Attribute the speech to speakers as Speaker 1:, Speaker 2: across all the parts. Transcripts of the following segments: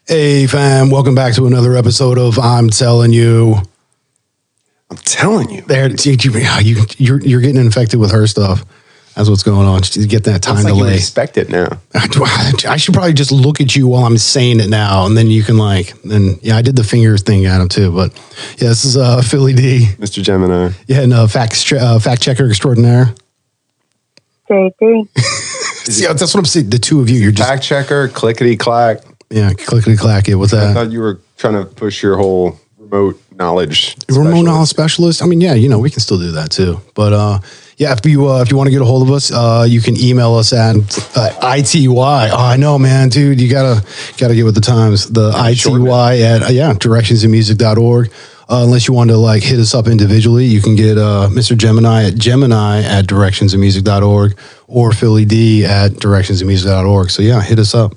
Speaker 1: Hey fam, welcome back to another episode of I'm Telling You.
Speaker 2: I'm telling you.
Speaker 1: There, you're getting infected with her stuff. That's what's going on. Just get that time delay.
Speaker 2: You respect it now.
Speaker 1: I should probably just look at you while I'm saying it now, and then you can I did the finger thing at him too. But yeah, this is Philly D,
Speaker 2: Mr. Gemini.
Speaker 1: Yeah, and fact checker extraordinaire.
Speaker 3: JD.
Speaker 1: See, that's what I'm saying. The two of you, you're just
Speaker 2: fact checker, clickety clack.
Speaker 1: Yeah, clickety clack. Yeah, what's that?
Speaker 2: I thought you were trying to push your whole remote knowledge.
Speaker 1: Remote knowledge specialist. I mean, yeah, we can still do that too. But yeah, if you want to get a hold of us, you can email us at ITY. Oh, I know, man, dude, you gotta get with the times. The ITY at directionsinmusic.org. Unless you want to hit us up individually, you can get Mr. Gemini at directionsinmusic.org or Philly D at directionsinmusic.org. So yeah, hit us up.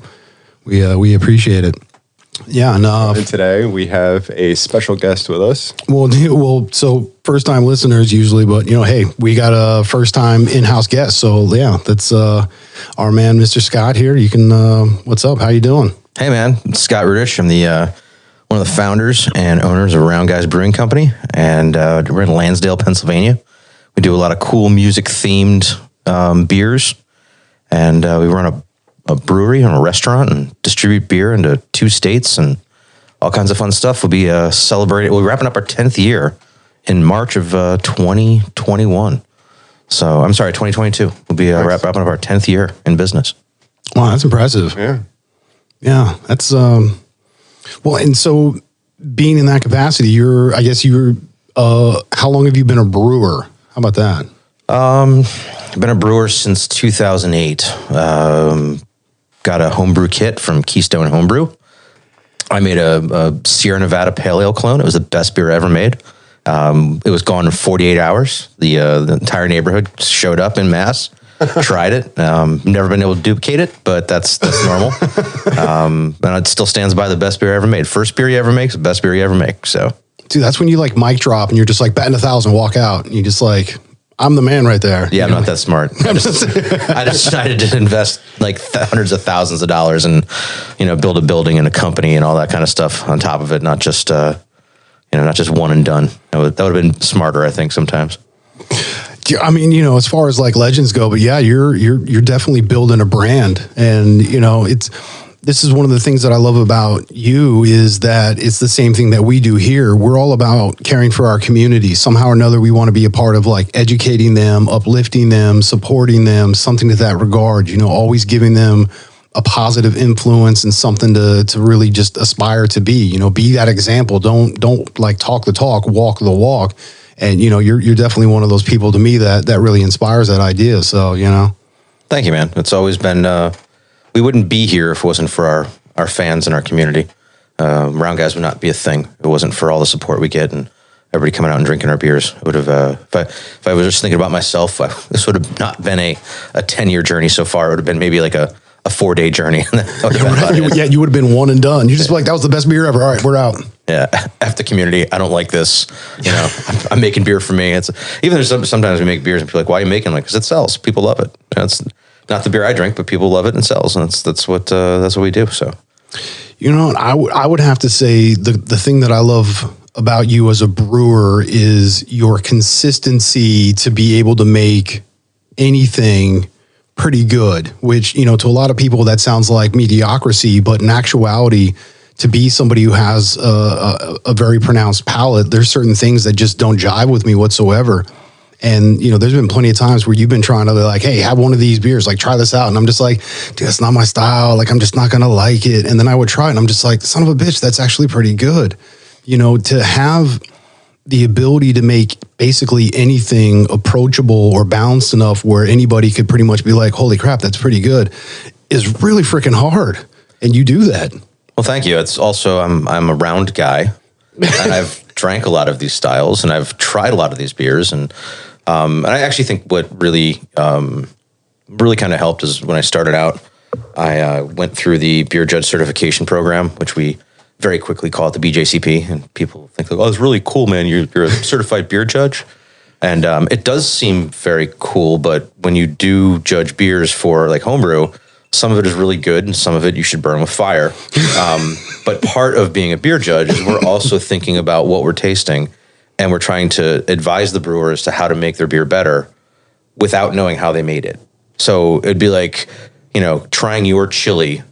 Speaker 1: We appreciate it. Yeah,
Speaker 2: and today we have a special guest with us.
Speaker 1: Well, so first time listeners usually, but hey, we got a first time in-house guest. So yeah, that's our man, Mr. Scott here. You can what's up? How you doing?
Speaker 4: Hey man, it's Scott Rudich. I'm the one of the founders and owners of Round Guys Brewing Company, and we're in Lansdale, Pennsylvania. We do a lot of cool music themed beers, and we run a brewery and a restaurant and distribute beer into 2 states and all kinds of fun stuff. We'll be celebrating. We're wrapping up our 10th year in March of 2021. So I'm sorry, 2022. We'll be wrapping up our 10th year in business.
Speaker 1: Wow, that's impressive. Yeah, that's well. And so, being in that capacity, you're how long have you been a brewer? How about that?
Speaker 4: I've been a brewer since 2008. Got a homebrew kit from Keystone Homebrew. I made a Sierra Nevada Pale Ale clone. It was the best beer I ever made. It was gone in 48 hours. The entire neighborhood showed up en masse, tried it. Never been able to duplicate it, but that's normal. And it still stands by the best beer I ever made. First beer you ever make is the best beer you ever make. So,
Speaker 1: dude, that's when you mic drop and you're just betting 1,000, walk out, and you just I'm the man right there.
Speaker 4: Yeah, I'm not that smart. I decided to invest hundreds of thousands of dollars and, build a building and a company and all that kind of stuff on top of it. Not just, not just one and done. That would have been smarter, I think, sometimes.
Speaker 1: I mean, as far as legends go, but yeah, you're definitely building a brand, and this is one of the things that I love about you is that it's the same thing that we do here. We're all about caring for our community. Somehow or another, we want to be a part of educating them, uplifting them, supporting them, something to that regard, always giving them a positive influence and something to really just aspire to be, be that example. Don't talk the talk, walk the walk. And, you're definitely one of those people to me that really inspires that idea. So,
Speaker 4: Thank you, man. It's always been, we wouldn't be here if it wasn't for our fans and our community. Round Guys would not be a thing if it wasn't for all the support we get and everybody coming out and drinking our beers. It would have, if I was just thinking about myself, this would have not been a 10-year journey so far. It would have been maybe a 4-day journey.
Speaker 1: You would have been one and done. You just that was the best beer ever. All right, we're out.
Speaker 4: Yeah, F the community. I don't like this. I'm making beer for me. It's even there's sometimes we make beers and people are like, why are you making it? Because it sells. People love it. It's not the beer I drink, but people love it and sells, and that's what we do. So,
Speaker 1: I would have to say the thing that I love about you as a brewer is your consistency to be able to make anything pretty good. Which to a lot of people that sounds like mediocrity, but in actuality, to be somebody who has a very pronounced palate, there's certain things that just don't jive with me whatsoever. And, there's been plenty of times where you've been trying to hey, have one of these beers, try this out. And I'm just dude, that's not my style. I'm just not going to like it. And then I would try it and I'm just son of a bitch, that's actually pretty good. To have the ability to make basically anything approachable or balanced enough where anybody could pretty much be holy crap, that's pretty good, is really freaking hard. And you do that.
Speaker 4: Well, thank you. It's also, I'm a round guy and I've drank a lot of these styles and I've tried a lot of these beers. And I actually think what really kind of helped is when I started out, I went through the beer judge certification program, which we very quickly call it the BJCP. And people think, oh, it's really cool, man. You're a certified beer judge. And it does seem very cool. But when you do judge beers for homebrew, some of it is really good and some of it you should burn with fire. But part of being a beer judge is we're also thinking about what we're tasting, and we're trying to advise the brewer as to how to make their beer better without knowing how they made it. So it'd be like, trying your chili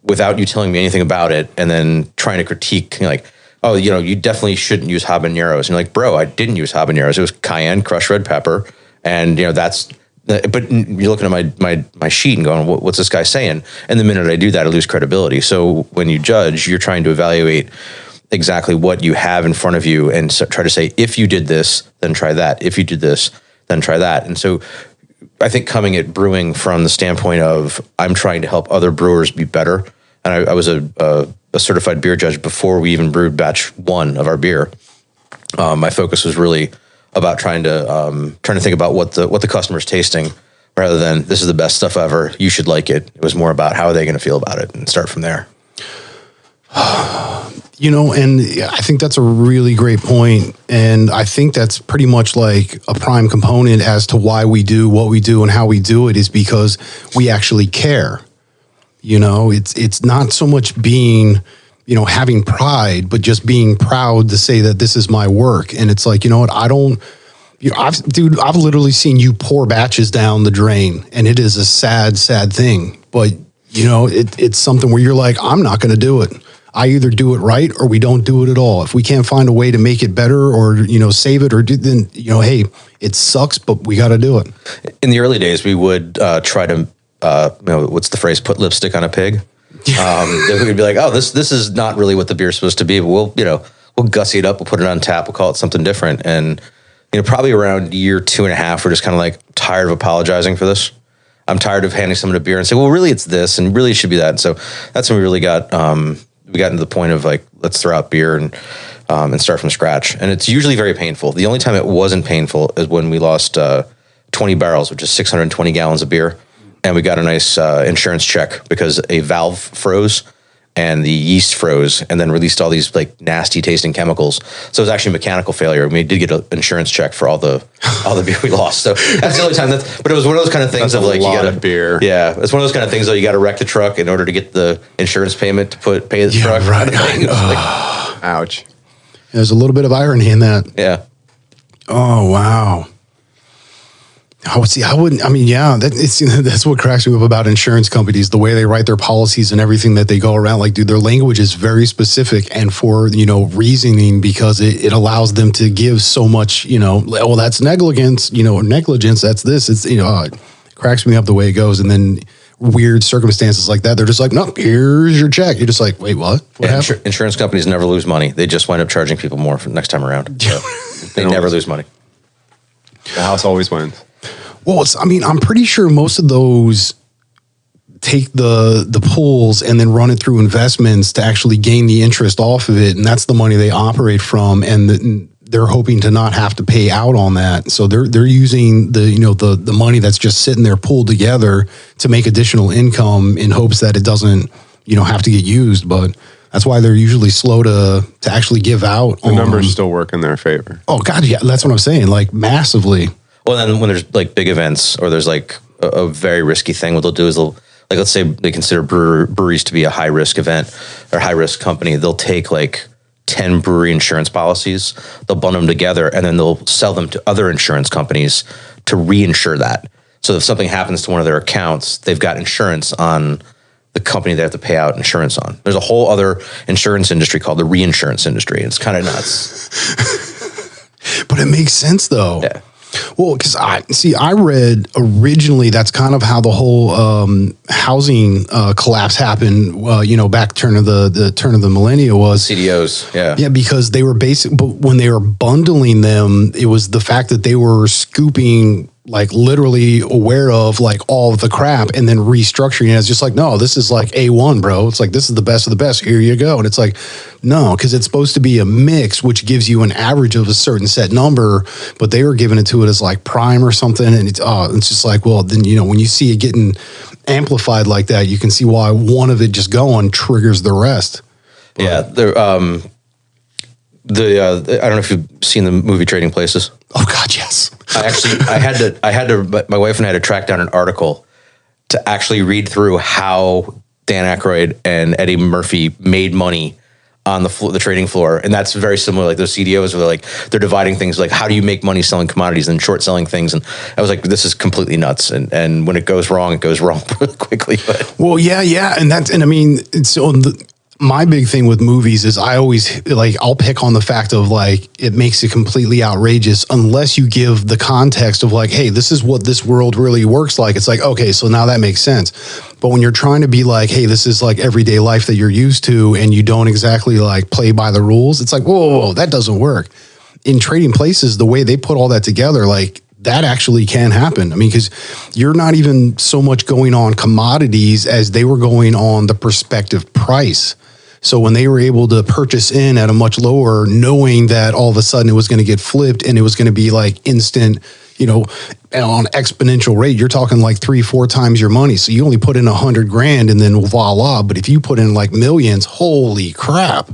Speaker 4: without you telling me anything about it, and then trying to critique, like, oh, you definitely shouldn't use habaneros. And you're like, bro, I didn't use habaneros. It was cayenne, crushed red pepper. And, that's, but you're looking at my sheet and going, what's this guy saying? And the minute I do that, I lose credibility. So when you judge, you're trying to evaluate exactly what you have in front of you and try to say, if you did this, then try that. If you did this, then try that. And so I think coming at brewing from the standpoint of I'm trying to help other brewers be better. And I was a certified beer judge before we even brewed batch 1 of our beer. My focus was really about trying to think about what the customer's tasting, rather than this is the best stuff ever, you should like it. It was more about how are they going to feel about it, and start from there.
Speaker 1: And I think that's a really great point. And I think that's pretty much like a prime component as to why we do what we do and how we do it, is because we actually care. It's not so much being, having pride, but just being proud to say that this is my work. And it's like, what, I've literally seen you pour batches down the drain, and it is a sad, sad thing. But, it's something where you're like, I'm not going to do it. I either do it right or we don't do it at all. If we can't find a way to make it better or, save it, or then, hey, it sucks, but we got to do it.
Speaker 4: In the early days, we would try to, what's the phrase? Put lipstick on a pig. We'd be like, oh, this is not really what the beer's supposed to be, but we'll gussy it up. We'll put it on tap. We'll call it something different. And, probably around year 2.5, we're just kind of like tired of apologizing for this. I'm tired of handing someone a beer and say, well, really it's this, and really it should be that. And so that's when we really got into the point of like, let's throw out beer and start from scratch. And it's usually very painful. The only time it wasn't painful is when we lost 20 barrels, which is 620 gallons of beer. And we got a nice insurance check because a valve froze and the yeast froze and then released all these like nasty tasting chemicals. So it was actually a mechanical failure. We did get an insurance check for all the beer we lost. So that's the only time but it was one of those kind of things of like, you got
Speaker 2: of beer.
Speaker 4: Yeah. It's one of those kind of things though, you got to wreck the truck in order to get the insurance payment to pay the truck.
Speaker 1: Right.
Speaker 2: Ouch.
Speaker 1: There's a little bit of irony in that.
Speaker 4: Yeah.
Speaker 1: Oh, wow. That's what cracks me up about insurance companies, the way they write their policies and everything that they go around. Like, dude, their language is very specific and for, reasoning, because it allows them to give so much, well, that's negligence, that's this. It's, it cracks me up the way it goes. And then weird circumstances like that, they're just like, no, here's your check. You're just like, wait, what? What happened?
Speaker 4: Insurance companies never lose money. They just wind up charging people more for next time around. So they never lose money.
Speaker 2: The house always wins.
Speaker 1: Well, I'm pretty sure most of those take the pools and then run it through investments to actually gain the interest off of it. And that's the money they operate from. And they're hoping to not have to pay out on that. So they're using the money that's just sitting there pooled together to make additional income in hopes that it doesn't, have to get used. But that's why they're usually slow to actually give out.
Speaker 2: The numbers still work in their favor.
Speaker 1: Oh, God, yeah. That's what I'm saying. Like, massively.
Speaker 4: Well, then when there's like big events or there's like a very risky thing, what they'll do is let's say they consider breweries to be a high risk event or high risk company. They'll take like 10 brewery insurance policies, they'll bundle them together, and then they'll sell them to other insurance companies to reinsure that. So if something happens to one of their accounts, they've got insurance on the company they have to pay out insurance on. There's a whole other insurance industry called the reinsurance industry. It's kind of nuts.
Speaker 1: But it makes sense though.
Speaker 4: Yeah.
Speaker 1: Well, because I read originally that's kind of how the whole housing collapse happened. Back turn of the millennia was
Speaker 4: CDOs.
Speaker 1: Yeah, because they were but when they were bundling them, it was the fact that they were scooping, like, literally aware of like all of the crap and then restructuring it as just like, no, this is like A1, bro. It's like, this is the best of the best. Here you go. And it's like, no, because it's supposed to be a mix, which gives you an average of a certain set number, but they were giving it to it as like prime or something. And it's just like, well, then, when you see it getting amplified like that, you can see why one of it just going triggers the rest. But,
Speaker 4: yeah. I don't know if you've seen the movie Trading Places.
Speaker 1: Oh God, yes.
Speaker 4: My wife and I had to track down an article to actually read through how Dan Aykroyd and Eddie Murphy made money on the trading floor. And that's very similar. Like those CDOs where they're dividing things like, how do you make money selling commodities and short selling things? And I was like, this is completely nuts. And when it goes wrong really quickly. But
Speaker 1: Well, yeah. And I mean, my big thing with movies is I always I'll pick on the fact of it makes it completely outrageous unless you give the context of hey, this is what this world really works like. It's okay, so now that makes sense. But when you're trying to be hey, this is everyday life that you're used to and you don't exactly play by the rules, it's whoa, that doesn't work. In Trading Places, the way they put all that together, that actually can happen. I mean, because you're not even so much going on commodities as they were going on the prospective price. So when they were able to purchase in at a much lower, knowing that all of a sudden it was going to get flipped and it was going to be instant, on exponential rate, you're talking 3-4 times your money. So you only put in $100,000 and then voila. But if you put in millions, holy crap.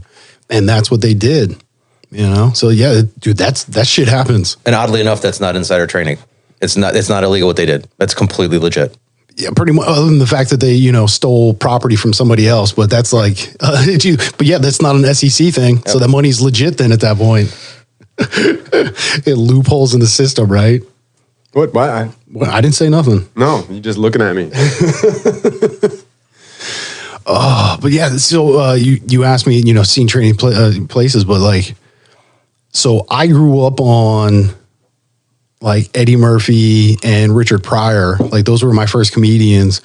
Speaker 1: And that's what they did, So yeah, dude, that shit happens.
Speaker 4: and oddly enough, that's not insider trading. It's not illegal what they did. That's completely legit.
Speaker 1: Yeah, pretty much. Other than the fact that they, stole property from somebody else, but that's but yeah, that's not an SEC thing. Yep. So that money's legit then at that point. It loopholes in the system, right?
Speaker 2: What? Why?
Speaker 1: I didn't say nothing.
Speaker 2: No, you're just looking at me.
Speaker 1: But yeah, so you asked me, seeing Trading Places, but so I grew up on Eddie Murphy and Richard Pryor. Those were my first comedians.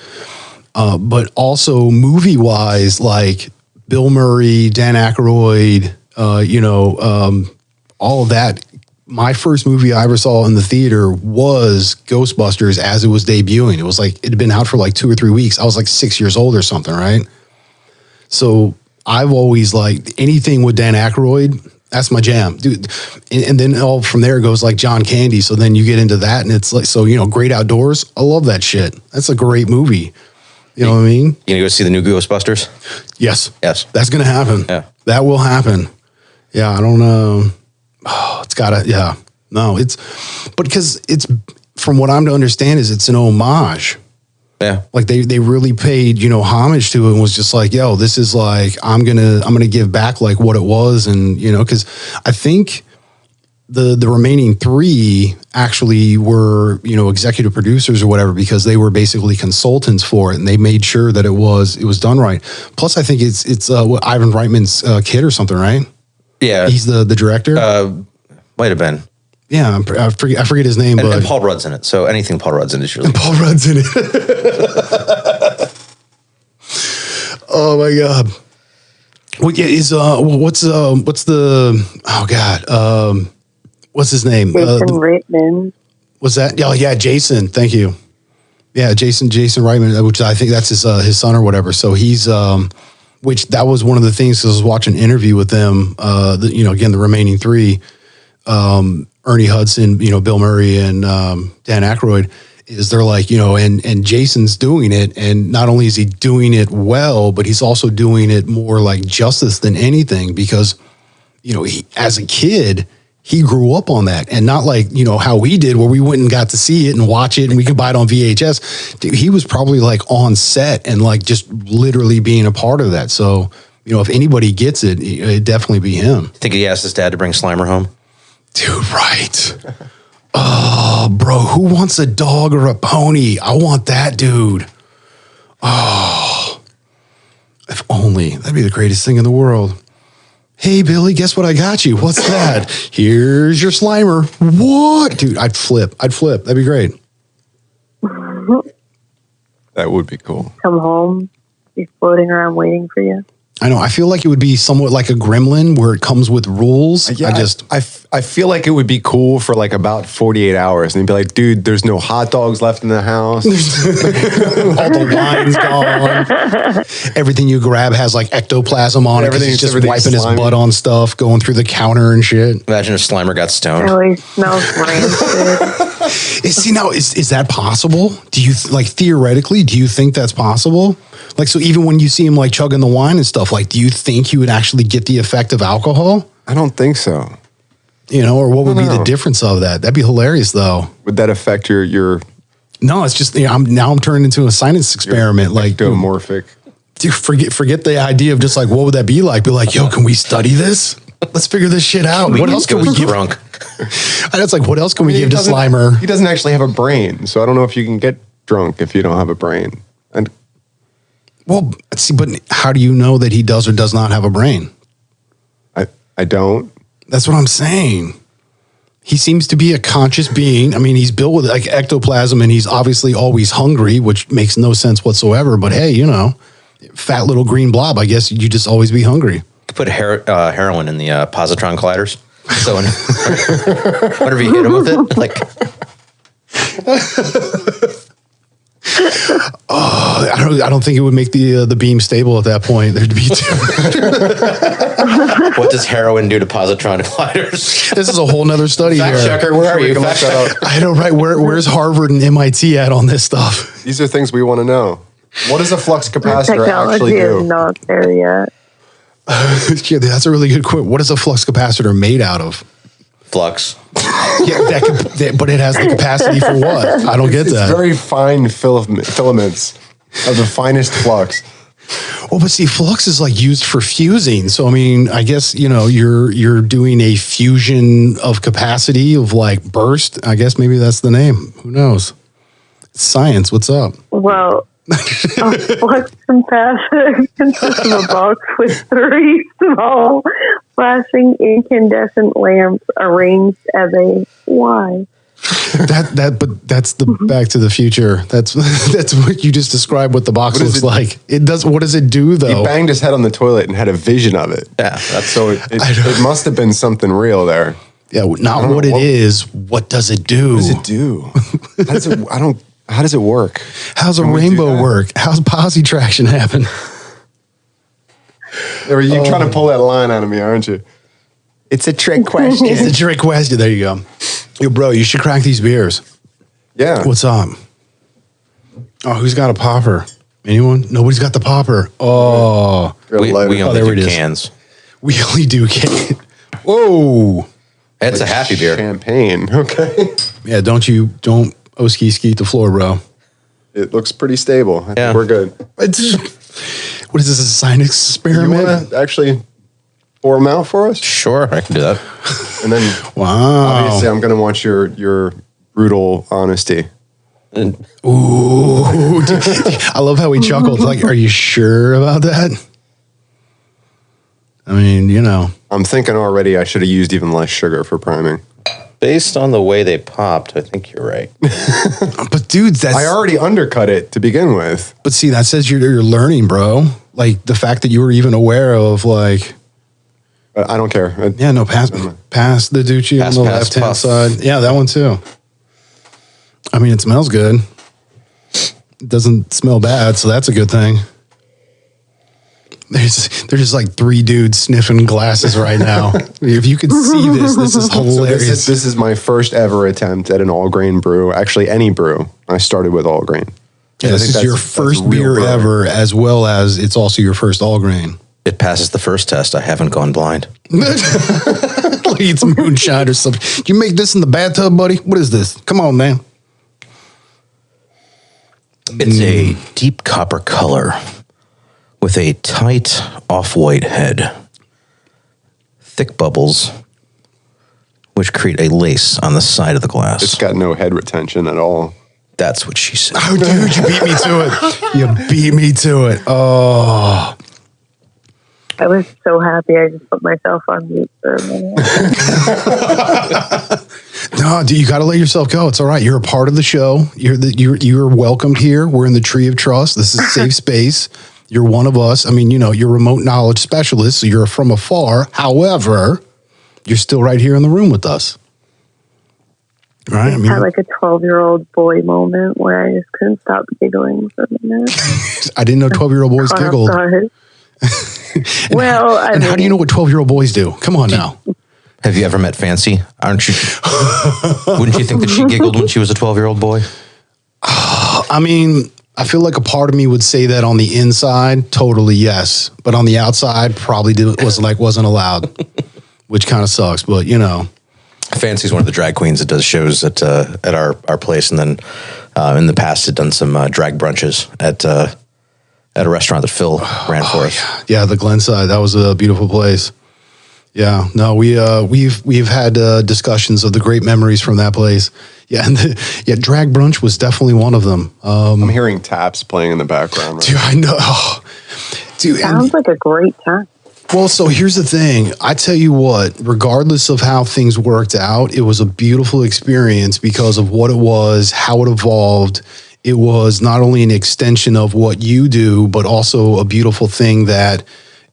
Speaker 1: But also movie wise, Bill Murray, Dan Aykroyd, all of that. My first movie I ever saw in the theater was Ghostbusters as it was debuting. It was it had been out for 2 or 3 weeks. I was 6 years old or something, right? So I've always anything with Dan Aykroyd. That's my jam, dude. And then all from there goes John Candy. So then you get into that and it's Great Outdoors. I love that shit. That's a great movie. You know what I mean?
Speaker 4: You gonna go see the new Ghostbusters?
Speaker 1: Yes.
Speaker 4: Yes.
Speaker 1: That's going to happen.
Speaker 4: Yeah.
Speaker 1: That will happen. Yeah. I don't know. Oh, it's gotta, yeah. No, but because it's, from what I'm to understand is it's an homage.
Speaker 4: Yeah.
Speaker 1: They really paid, homage to it and was just yo, this is I'm gonna give back what it was. And, because I think the remaining 3 actually were, executive producers or whatever, because they were basically consultants for it and they made sure that it was done right. Plus I think it's Ivan Reitman's kid or something, right?
Speaker 4: Yeah.
Speaker 1: He's the director.
Speaker 4: Might have been.
Speaker 1: Yeah, I forget his name, but
Speaker 4: and Paul Rudd's in it. So anything Paul Rudd's in is usually.
Speaker 1: And Paul Rudd's in it. Oh my god. What is what's the what's his name?
Speaker 3: Jason Reitman.
Speaker 1: What's that? Oh yeah, Jason. Thank you. Yeah, Jason Reitman, which I think that's his son or whatever. So he's which that was one of the things. 'Cause I was watching an interview with them. Again, the remaining 3. Ernie Hudson, Bill Murray and Dan Aykroyd, is they're and Jason's doing it. And not only is he doing it well, but he's also doing it more justice than anything because, he, as a kid, he grew up on that and not how we did where we went and got to see it and watch it and we could buy it on VHS. Dude, he was probably on set and just literally being a part of that. So, if anybody gets it, it'd definitely be him.
Speaker 4: Think he asked his dad to bring Slimer home?
Speaker 1: Dude, right. Oh, bro, who wants a dog or a pony? I want that, dude. Oh, if only. That'd be the greatest thing in the world. Hey, Billy, guess what I got you? What's that? Here's your Slimer. What? Dude, I'd flip. That'd be great.
Speaker 2: That would be cool.
Speaker 3: Come home, he's floating around waiting for you.
Speaker 1: I know. I feel like it would be somewhat like a gremlin where it comes with rules.
Speaker 2: Yeah, I feel like it would be cool for about 48 hours. And you'd be like, dude, there's no hot dogs left in the house.
Speaker 1: All the wine's gone. Everything you grab has ectoplasm on it. He's just wiping his butt on stuff, going through the counter and shit.
Speaker 4: Imagine if Slimer got stoned.
Speaker 3: Oh, he smells rancid.
Speaker 1: See, now, is that possible? Do you, theoretically, do you think that's possible? So even when you see him chugging the wine and stuff, do you think he would actually get the effect of alcohol?
Speaker 2: I don't think so.
Speaker 1: Or what would be the difference of that? That'd be hilarious, though.
Speaker 2: Would that affect your
Speaker 1: No, it's just I'm turning into a science experiment.
Speaker 2: ectomorphic.
Speaker 1: Dude, forget the idea of just like, what would that be like? Be like, yo, can we study this? Let's figure this shit out. What else can we give?
Speaker 4: Drunk.
Speaker 1: And it's like, what else can we give to Slimer?
Speaker 2: He doesn't actually have a brain, so I don't know if you can get drunk if you don't have a brain. And
Speaker 1: Well, see, but how do you know that he does or does not have a brain?
Speaker 2: I don't.
Speaker 1: That's what I'm saying. He seems to be a conscious being. I mean, he's built with like ectoplasm and he's obviously always hungry, which makes no sense whatsoever. But hey, fat little green blob, I guess you just always be hungry.
Speaker 4: Put heroin in the positron colliders. So whenever you hit him with it, like,
Speaker 1: I don't think it would make the beam stable at that point. There'd be
Speaker 4: what does heroin do to positron colliders?
Speaker 1: This is a whole nother study
Speaker 4: Fact
Speaker 1: here.
Speaker 4: checker, where are you?
Speaker 2: Look
Speaker 4: Fact
Speaker 2: that
Speaker 4: checker.
Speaker 2: up.
Speaker 1: I know, right? Where's Harvard and MIT at on this stuff?
Speaker 2: These are things we want to know. What does a flux capacitor actually
Speaker 3: Technology is
Speaker 2: do?
Speaker 3: not there yet.
Speaker 1: Yeah, that's a really good quote. What is a flux capacitor made out of?
Speaker 4: Flux.
Speaker 1: Yeah, but it has the capacity for what? I don't get
Speaker 2: It's
Speaker 1: that.
Speaker 2: very fine filaments of the finest flux.
Speaker 1: Well, but see, flux is like used for fusing. So I mean, I guess you're doing a fusion of capacity of like burst. I guess maybe that's the name. Who knows? It's science. What's up?
Speaker 3: Well, a flux capacitor consists of a box with 3 small flashing incandescent lamps arranged as a Y.
Speaker 1: But that's the Back to the Future. That's what you just described. What the box
Speaker 2: What
Speaker 1: looks
Speaker 2: is it?
Speaker 1: like. It does. What does it do
Speaker 2: He
Speaker 1: though?
Speaker 2: banged his head on the toilet and had a vision of it.
Speaker 4: Yeah, that's
Speaker 2: So it must have been something real there.
Speaker 1: Yeah, not what it is. What does it do?
Speaker 2: What does it do? How does it work?
Speaker 1: How's a
Speaker 2: Can we do
Speaker 1: rainbow
Speaker 2: that?
Speaker 1: work? How's posse traction happen?
Speaker 2: You're trying to pull that line out of me, aren't you? It's a trick question.
Speaker 1: It's a trick question. There you go. Yo, bro, you should crack these beers.
Speaker 2: Yeah.
Speaker 1: What's up? Oh, who's got a popper? Anyone? Nobody's got the popper. Oh,
Speaker 4: we
Speaker 1: Oh,
Speaker 4: only
Speaker 1: there it
Speaker 4: do
Speaker 1: is.
Speaker 4: cans.
Speaker 1: we only do can. Whoa.
Speaker 4: It's a happy beer.
Speaker 2: Champagne. Okay.
Speaker 1: Yeah, don't Oski skeet the floor, bro.
Speaker 2: It looks pretty stable. I
Speaker 4: Yeah.
Speaker 2: think we're good.
Speaker 1: What is this, a science
Speaker 2: You
Speaker 1: experiment?
Speaker 2: want to actually pour them out for us?
Speaker 4: Sure, I can do that.
Speaker 2: And then
Speaker 1: Wow.
Speaker 2: obviously I'm going to want your brutal honesty.
Speaker 1: Ooh. I love how he chuckled. Like, are you sure about that? I mean,
Speaker 2: I'm thinking already I should have used even less sugar for priming.
Speaker 4: Based on the way they popped, I think you're right.
Speaker 1: but dude,
Speaker 2: I already undercut it to begin with.
Speaker 1: But see, that says you're learning, bro. Like the fact that you were even aware of like,
Speaker 2: But I don't care.
Speaker 1: yeah, no, pass the Ducci
Speaker 4: Pass,
Speaker 1: on the
Speaker 4: pass,
Speaker 1: left hand
Speaker 4: puff.
Speaker 1: side. Yeah, that one too. I mean, it smells good. It doesn't smell bad, so that's a good thing. There's just like 3 dudes sniffing glasses right now. If you could see this is
Speaker 2: So
Speaker 1: hilarious.
Speaker 2: this is my first ever attempt at an all grain brew. Actually, any brew. I started with all grain.
Speaker 1: Yeah,
Speaker 2: I
Speaker 1: this
Speaker 2: think
Speaker 1: is
Speaker 2: that's-
Speaker 1: your
Speaker 2: that's
Speaker 1: first
Speaker 2: real
Speaker 1: beer
Speaker 2: brewing.
Speaker 1: ever, as well as it's also your first all grain.
Speaker 4: It passes the first test. I haven't gone blind.
Speaker 1: Like it's moonshine or something. You make this in the bathtub, buddy? What is this? Come on, man.
Speaker 4: It's a deep copper color with a tight off-white head. Thick bubbles, which create a lace on the side of the glass.
Speaker 2: It's got no head retention at all.
Speaker 4: That's what she said.
Speaker 1: Oh, dude, you beat me to it. You beat me to it. Oh.
Speaker 3: I was so happy I just put myself on mute for a minute.
Speaker 1: No, dude, you got to let yourself go. It's all right. You're a part of the show. You're welcomed here. We're in the tree of trust. This is safe space. You're one of us. I mean, you're remote knowledge specialist, so you're from afar. However, you're still right here in the room with us. Right? I
Speaker 3: I had like a 12-year-old boy moment where I just couldn't stop giggling for a minute.
Speaker 1: I didn't know 12-year-old boys
Speaker 3: Caught off
Speaker 1: giggled.
Speaker 3: guard. Well, I
Speaker 1: And how do you know what 12-year-old boys do? Come on now.
Speaker 4: Have you ever met Fancy? Aren't you? Wouldn't you think that she giggled when she was a 12-year-old boy?
Speaker 1: I mean, I feel like a part of me would say that on the inside, totally yes. But on the outside, probably wasn't allowed, which kind of sucks. But,
Speaker 4: Fancy's one of the drag queens that does shows at our place, and then in the past had done some drag brunches at at a restaurant that Phil ran for us.
Speaker 1: Yeah, the Glenside. That was a beautiful place. Yeah, no, we've had discussions of the great memories from that place. Yeah, and Drag Brunch was definitely one of them.
Speaker 2: I'm hearing taps playing in the background. Right?
Speaker 1: Dude, I know. Oh, dude,
Speaker 3: Sounds like a great time.
Speaker 1: well, so here's the thing. I tell you what, regardless of how things worked out, it was a beautiful experience because of what it was, how it evolved. It was not only an extension of what you do, but also a beautiful thing that,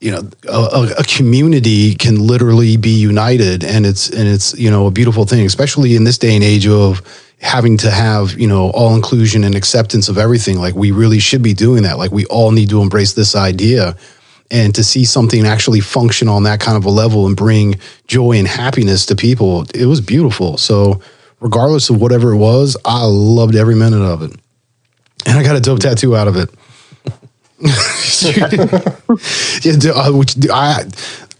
Speaker 1: you know, a community can literally be united, and it's you know, a beautiful thing, especially in this day and age of having to have, you know, all inclusion and acceptance of everything. Like, we really should be doing that. Like, we all need to embrace this idea, and to see something actually function on that kind of a level and bring joy and happiness to people, it was beautiful. So regardless of whatever it was, I loved every minute of it. And I got a dope tattoo out of it.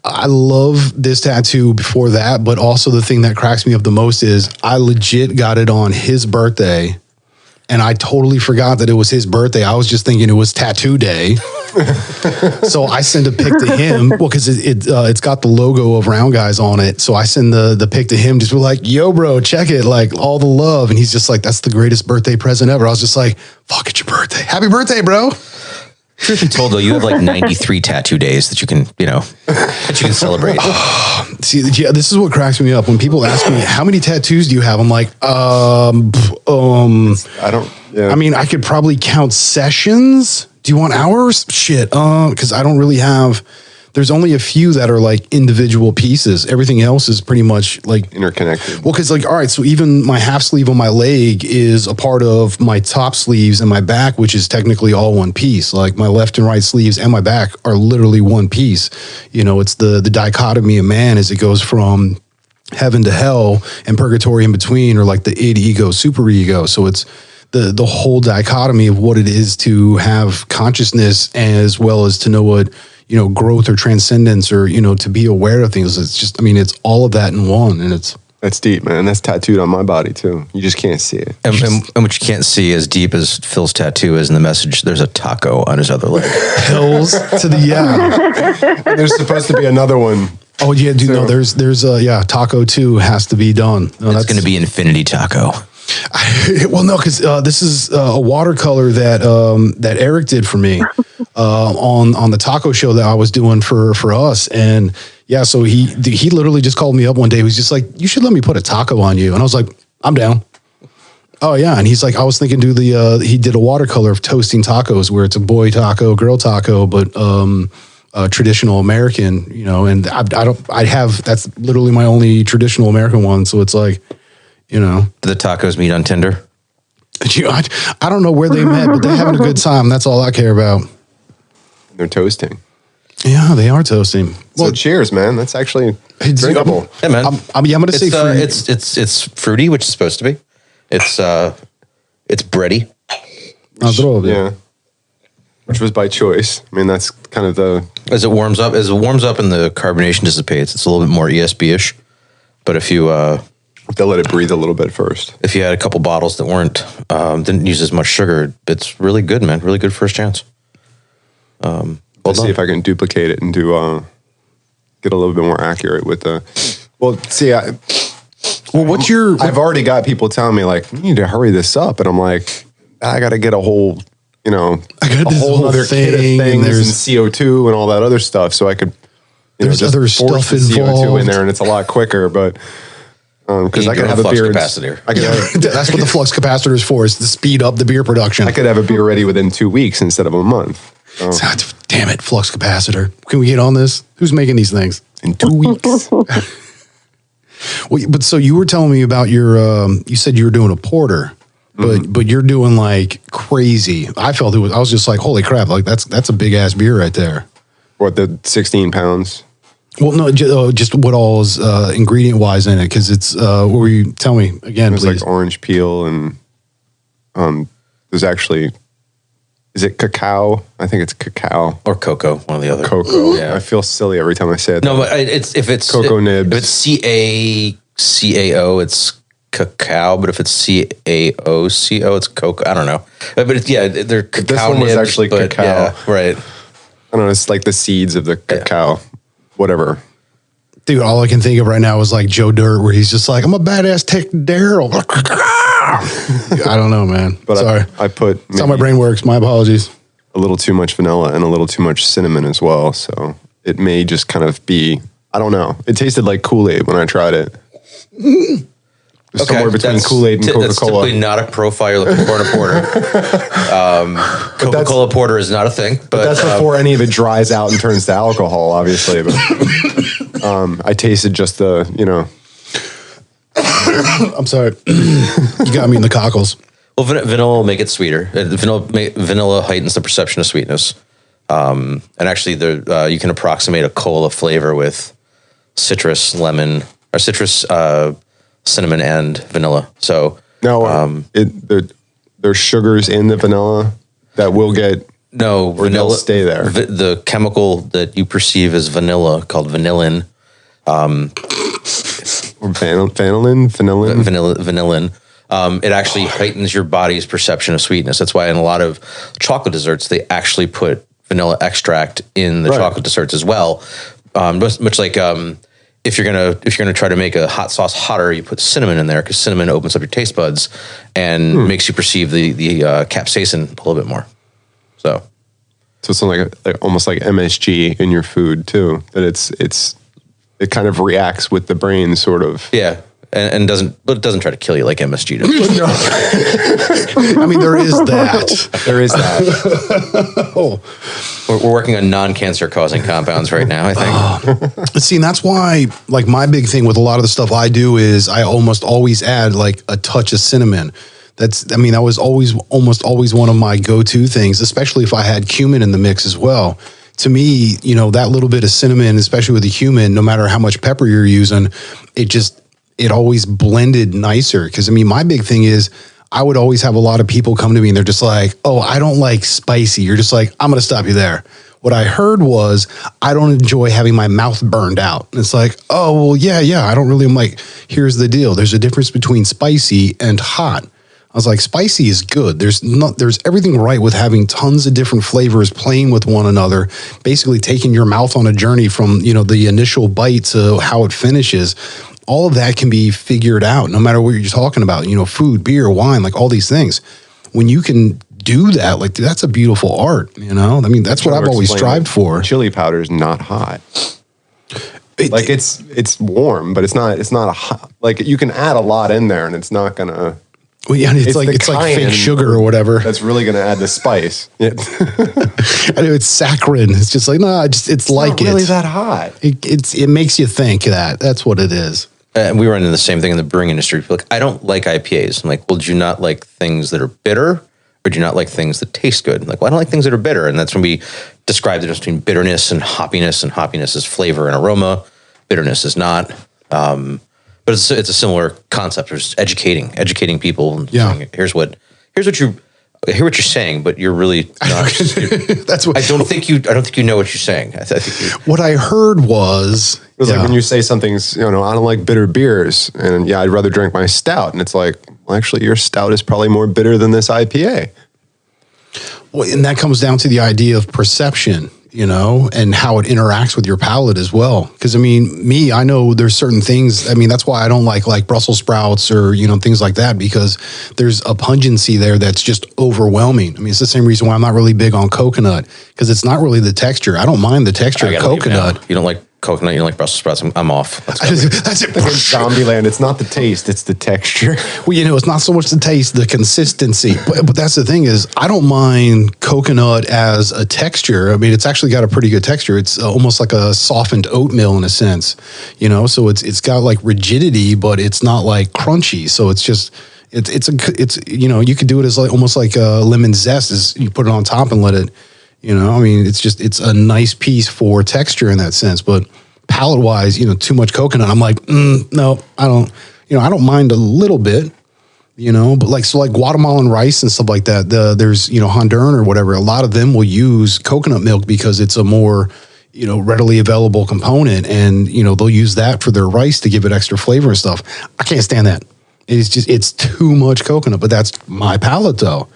Speaker 1: I love this tattoo before that, but also the thing that cracks me up the most is I legit got it on his birthday, and I totally forgot that it was his birthday. I was just thinking it was tattoo day. So I send a pic to him. Well, because it's got the logo of Round Guys on it. So I send the pic to him, just be like, yo, bro, check it. Like, all the love. And he's just like, that's the greatest birthday present ever. I was just like, fuck, it's your birthday. Happy birthday, bro.
Speaker 4: Truth be told, though, you have like 93 tattoo days that you can, you know, celebrate.
Speaker 1: See, yeah, this is what cracks me up when people ask me, how many tattoos do you have? I'm like,
Speaker 2: I don't. Yeah.
Speaker 1: I mean, I could probably count sessions. Do you want hours? Shit. Because I don't really have. There's only a few that are like individual pieces. Everything else is pretty much like
Speaker 2: interconnected.
Speaker 1: Well, because like, all right, so even my half sleeve on my leg is a part of my top sleeves and my back, which is technically all one piece. Like, my left and right sleeves and my back are literally one piece. You know, it's the dichotomy of man as it goes from heaven to hell and purgatory in between, or like the id, ego, super ego. So it's the whole dichotomy of what it is to have consciousness, as well as to know what, you know, growth or transcendence, or, you know, to be aware of things. It's just, I mean, it's all of that in one, and
Speaker 2: that's deep, man. That's tattooed on my body too. You just can't see it.
Speaker 4: And what you can't see, as deep as Phil's tattoo is in the message, there's a taco on his other leg.
Speaker 1: pills to the, yeah.
Speaker 2: And there's supposed to be another one.
Speaker 1: Oh yeah, dude, no, there's taco 2 has to be done. No,
Speaker 4: it's going to be Infinity Taco.
Speaker 1: Well, no, because this is a watercolor that Eric did for me on the taco show that I was doing for us, and yeah, so he literally just called me up one day. He was just like, "You should let me put a taco on you," and I was like, "I'm down." Oh yeah, and he's like, "I was thinking he did a watercolor of toasting tacos, where it's a boy taco, girl taco, but traditional American, you know." And that's literally my only traditional American one, so it's like, you know.
Speaker 4: Do the tacos meet on Tinder?
Speaker 1: I don't know where they met, but they're having a good time. That's all I care about.
Speaker 2: They're toasting.
Speaker 1: Yeah, they are toasting.
Speaker 2: So cheers, man. That's actually drinkable.
Speaker 4: Yeah, man.
Speaker 1: I'm going to say fruity.
Speaker 4: It's fruity, which is supposed to be. It's bready.
Speaker 1: I'll throw a bit.
Speaker 2: Yeah. Which was by choice. I mean, that's kind of the...
Speaker 4: As it warms up and the carbonation dissipates, it's a little bit more ESB-ish. But if you...
Speaker 2: They'll let it breathe a little bit first.
Speaker 4: If you had a couple bottles that didn't use as much sugar, it's really good, man. Really good first chance.
Speaker 2: Let's see if I can duplicate it and do get a little bit more accurate with the. Well, see,
Speaker 1: what's your?
Speaker 2: I've already got people telling me like, you need to hurry this up, and I'm like, I got to get a whole, you know,
Speaker 1: I got
Speaker 2: a whole other kit of things and CO2 and all that other stuff, so I could.
Speaker 1: There's other stuff
Speaker 2: the CO2 in there, and it's a lot quicker, but. Because I could have a beer.
Speaker 4: Capacitor.
Speaker 1: That's what the flux capacitor is for, is to speed up the beer production.
Speaker 2: I could have a beer ready within 2 weeks instead of a month.
Speaker 1: Damn it, flux capacitor. Can we get on this? Who's making these things?
Speaker 2: In 2 weeks.
Speaker 1: Well, but so you were telling me about your, you said you were doing a porter, but you're doing like crazy. I felt I was just like, holy crap, like that's a big ass beer right there.
Speaker 2: What, the 16 pounds?
Speaker 1: Well, no, just what all is ingredient wise in it, because it's. What were you? Tell me again,
Speaker 2: There's
Speaker 1: please.
Speaker 2: like orange peel and there's actually, is it cacao? I think it's cacao
Speaker 4: or cocoa, one or the other.
Speaker 2: Cocoa.
Speaker 4: Yeah.
Speaker 2: I feel silly every time I say it.
Speaker 4: No, but if it's
Speaker 2: cocoa nibs.
Speaker 4: If it's CACAO, it's cacao, but if it's CAOCO, it's cocoa. I don't know. But they're cacao.
Speaker 2: This one was
Speaker 4: nibs,
Speaker 2: actually
Speaker 4: but
Speaker 2: cacao.
Speaker 4: Yeah, right.
Speaker 2: I don't know. It's like the seeds of the cacao, whatever.
Speaker 1: Dude, all I can think of right now is like Joe Dirt, where he's just like, I'm a badass Tech Daryl. I don't know, man.
Speaker 2: But
Speaker 1: sorry.
Speaker 2: I put
Speaker 1: That's how my brain works. My apologies.
Speaker 2: a little too much vanilla and a little too much cinnamon as well. So it may just kind of be, I don't know. It tasted like Kool-Aid when I tried it. Somewhere between Kool-Aid and Coca-Cola.
Speaker 4: That's typically not a profile you're looking for in a porter. Coca-Cola porter is not a thing.
Speaker 2: But that's before any of it dries out and turns to alcohol, obviously. But I tasted just the,
Speaker 1: I'm sorry. You got me in the cockles.
Speaker 4: Well, vanilla will make it sweeter. Vanilla heightens the perception of sweetness. And actually, you can approximate a cola flavor with citrus, lemon, or citrus, cinnamon, and vanilla. So
Speaker 2: now, there's sugars in the vanilla that will get vanilla stay there.
Speaker 4: The chemical that you perceive as vanilla, called vanillin, vanillin. It actually heightens your body's perception of sweetness. That's why in a lot of chocolate desserts, they actually put vanilla extract in the chocolate desserts as well. Much like if you're gonna try to make a hot sauce hotter, you put cinnamon in there because cinnamon opens up your taste buds and makes you perceive the capsaicin a little bit more. So
Speaker 2: it's like almost like MSG in your food too. That it kind of reacts with the brain, sort of.
Speaker 4: Yeah. And it doesn't try to kill you like MSG does.
Speaker 1: I mean, there is that.
Speaker 2: There is that.
Speaker 4: We're working on non-cancer causing compounds right now, I think.
Speaker 1: See, and that's why, like, my big thing with a lot of the stuff I do is I almost always add like a touch of cinnamon. That was almost always one of my go-to things, especially if I had cumin in the mix as well. To me, that little bit of cinnamon, especially with the cumin, no matter how much pepper you're using, it always blended nicer. Because, my big thing is I would always have a lot of people come to me and they're just like, oh, I don't like spicy. You're just like, I'm going to stop you there. What I heard was, I don't enjoy having my mouth burned out. And it's like, oh, well, yeah. I don't really, I'm like, here's the deal. There's a difference between spicy and hot. I was like, spicy is good. There's everything right with having tons of different flavors playing with one another, basically taking your mouth on a journey from, the initial bite to how it finishes. All of that can be figured out no matter what you're talking about, food, beer, wine, like all these things. When you can do that, like, that's a beautiful art, that's what I've always strived for.
Speaker 2: Chili powder is not hot. It's warm, but it's not a hot, like, you can add a lot in there and it's not gonna.
Speaker 1: Well, yeah, it's like fake sugar or whatever.
Speaker 2: That's really going to add the spice.
Speaker 1: I know it's saccharine. It's just like, no, it's like
Speaker 2: not really that hot.
Speaker 1: It makes you think that. That's what it is.
Speaker 4: And we run into the same thing in the brewing industry. Like, I don't like IPAs. I'm like, well, do you not like things that are bitter, or do you not like things that taste good? I'm like, well, I don't like things that are bitter. And that's when we describe the difference between bitterness and hoppiness is flavor and aroma. Bitterness is not. But it's a similar concept. There's educating people. And saying, I hear what you're saying, but you're really not.
Speaker 1: That's what
Speaker 4: I don't think you know what you're saying.
Speaker 1: What I heard was
Speaker 2: like when you say something's, I don't like bitter beers, and I'd rather drink my stout, and it's like, well, actually, your stout is probably more bitter than this IPA.
Speaker 1: Well, and that comes down to the idea of perception. And how it interacts with your palate as well. Because, I know there's certain things, that's why I don't like Brussels sprouts or, things like that, because there's a pungency there that's just overwhelming. It's the same reason why I'm not really big on coconut, because it's not really the texture. I don't mind the texture of coconut.
Speaker 4: You don't like coconut, you don't like Brussels sprouts, I'm off.
Speaker 1: That's it.
Speaker 2: In Zombieland, it's not the taste, it's the texture.
Speaker 1: Well, it's not so much the taste, the consistency. But that's the thing is, I don't mind coconut as a texture. It's actually got a pretty good texture. It's almost like a softened oatmeal in a sense, so it's got like rigidity, but it's not like crunchy. So it's just, you could do it as like almost like a lemon zest, is you put it on top and let it, it's a nice piece for texture in that sense. But palate wise, too much coconut, I'm like, no, I don't, I don't mind a little bit, but like Guatemalan rice and stuff like that. There's, Honduran or whatever. A lot of them will use coconut milk because it's a more, readily available component, and, they'll use that for their rice to give it extra flavor and stuff. I can't stand that. It's too much coconut, but that's my palate though.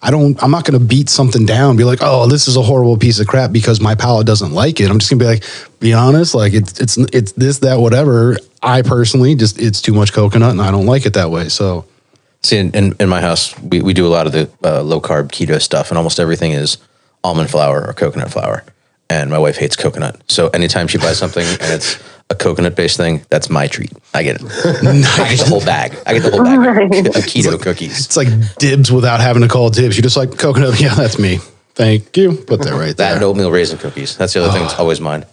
Speaker 1: I'm not going to beat something down and be like, oh, this is a horrible piece of crap because my palate doesn't like it. I'm just going to be like, be honest, like it's this, that, whatever. I personally it's too much coconut and I don't like it that way. So
Speaker 4: see, in my house, we do a lot of the low carb keto stuff, and almost everything is almond flour or coconut flour. And my wife hates coconut. So anytime she buys something and it's a coconut based thing, that's my treat. I get it. I get the whole bag. I get the whole bag of keto cookies.
Speaker 1: it's like dibs without having to call dibs. You just like coconut. Yeah, that's me. Thank you. Put that right there.
Speaker 4: That and oatmeal raisin cookies. That's the other thing that's always mine.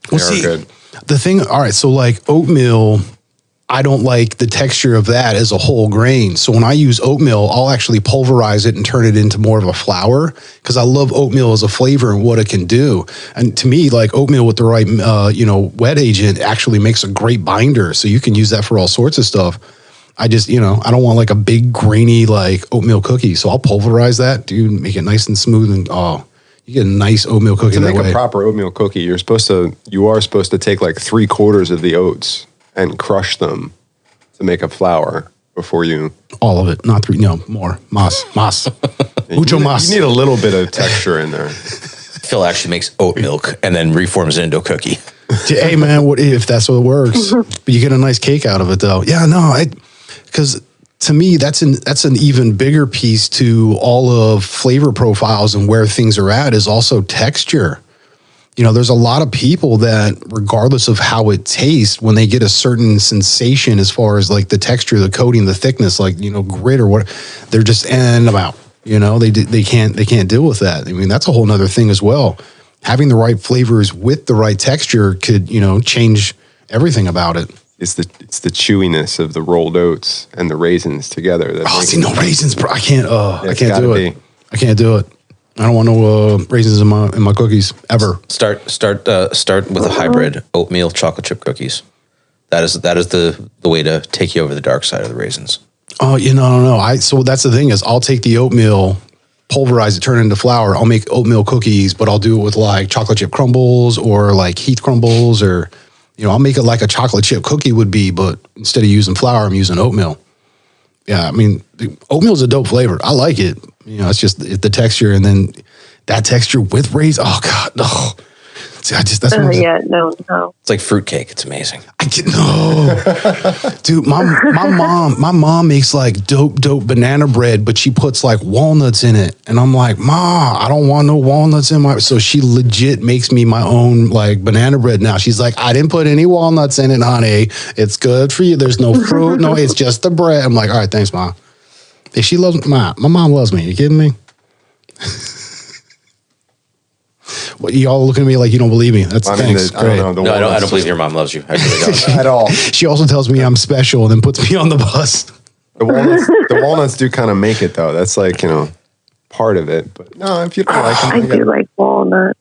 Speaker 1: Well, see, good. The thing, all right, so like oatmeal, I don't like the texture of that as a whole grain. So when I use oatmeal, I'll actually pulverize it and turn it into more of a flour because I love oatmeal as a flavor and what it can do. And to me, like oatmeal with the right, wet agent actually makes a great binder. So you can use that for all sorts of stuff. I just, I don't want like a big grainy like oatmeal cookie. So I'll pulverize that, dude, make it nice and smooth and you get a nice oatmeal cookie that way.
Speaker 2: To make a proper oatmeal cookie, you are supposed to take like 3/4 of the oats and crush them to make a flour before you...
Speaker 1: All of it, not 3, no, more. Mas. Mucho mas.
Speaker 2: You need a little bit of texture in there.
Speaker 4: Phil actually makes oat milk and then reforms it into a cookie.
Speaker 1: Hey, man, what if that's what works? But you get a nice cake out of it, though. Yeah, no, because to me, that's an even bigger piece to all of flavor profiles and where things are at is also texture. There's a lot of people that, regardless of how it tastes, when they get a certain sensation as far as like the texture, the coating, the thickness, like, grit or what, they're just in them out. They can't deal with that. I mean, that's a whole nother thing as well. Having the right flavors with the right texture could, change everything about it.
Speaker 2: It's the chewiness of the rolled oats and the raisins together.
Speaker 1: No raisins, bro. I can't do it. I can't do it. I don't want no raisins in my cookies ever.
Speaker 4: Start with a hybrid oatmeal chocolate chip cookies. That is the way to take you over the dark side of the raisins.
Speaker 1: Oh, no. So that's the thing is I'll take the oatmeal, pulverize it, turn it into flour. I'll make oatmeal cookies, but I'll do it with like chocolate chip crumbles or like Heath crumbles or, I'll make it like a chocolate chip cookie would be, but instead of using flour, I'm using oatmeal. Yeah, I mean, oatmeal's a dope flavor. I like it. It's just the texture and then that texture with raisins. Oh, God, no. See, that's
Speaker 3: no.
Speaker 4: It's like fruitcake. It's amazing.
Speaker 1: Dude, my mom makes like dope banana bread, but she puts like walnuts in it. And I'm like, Ma, I don't want no walnuts in my, so she legit makes me my own like banana bread now. She's like, I didn't put any walnuts in it, honey. It's good for you. There's no fruit. No, it's just the bread. I'm like, all right, thanks, Ma. If she loves my mom loves me. You kidding me? What, y'all looking at me like you don't believe me? That's thanks.
Speaker 4: I don't believe your mom loves you. I really don't.
Speaker 2: At all.
Speaker 1: She also tells me I'm special and then puts me on the bus.
Speaker 2: The walnuts do kind of make it though. That's like, part of it. But no, if you don't like them.
Speaker 3: I do like walnuts.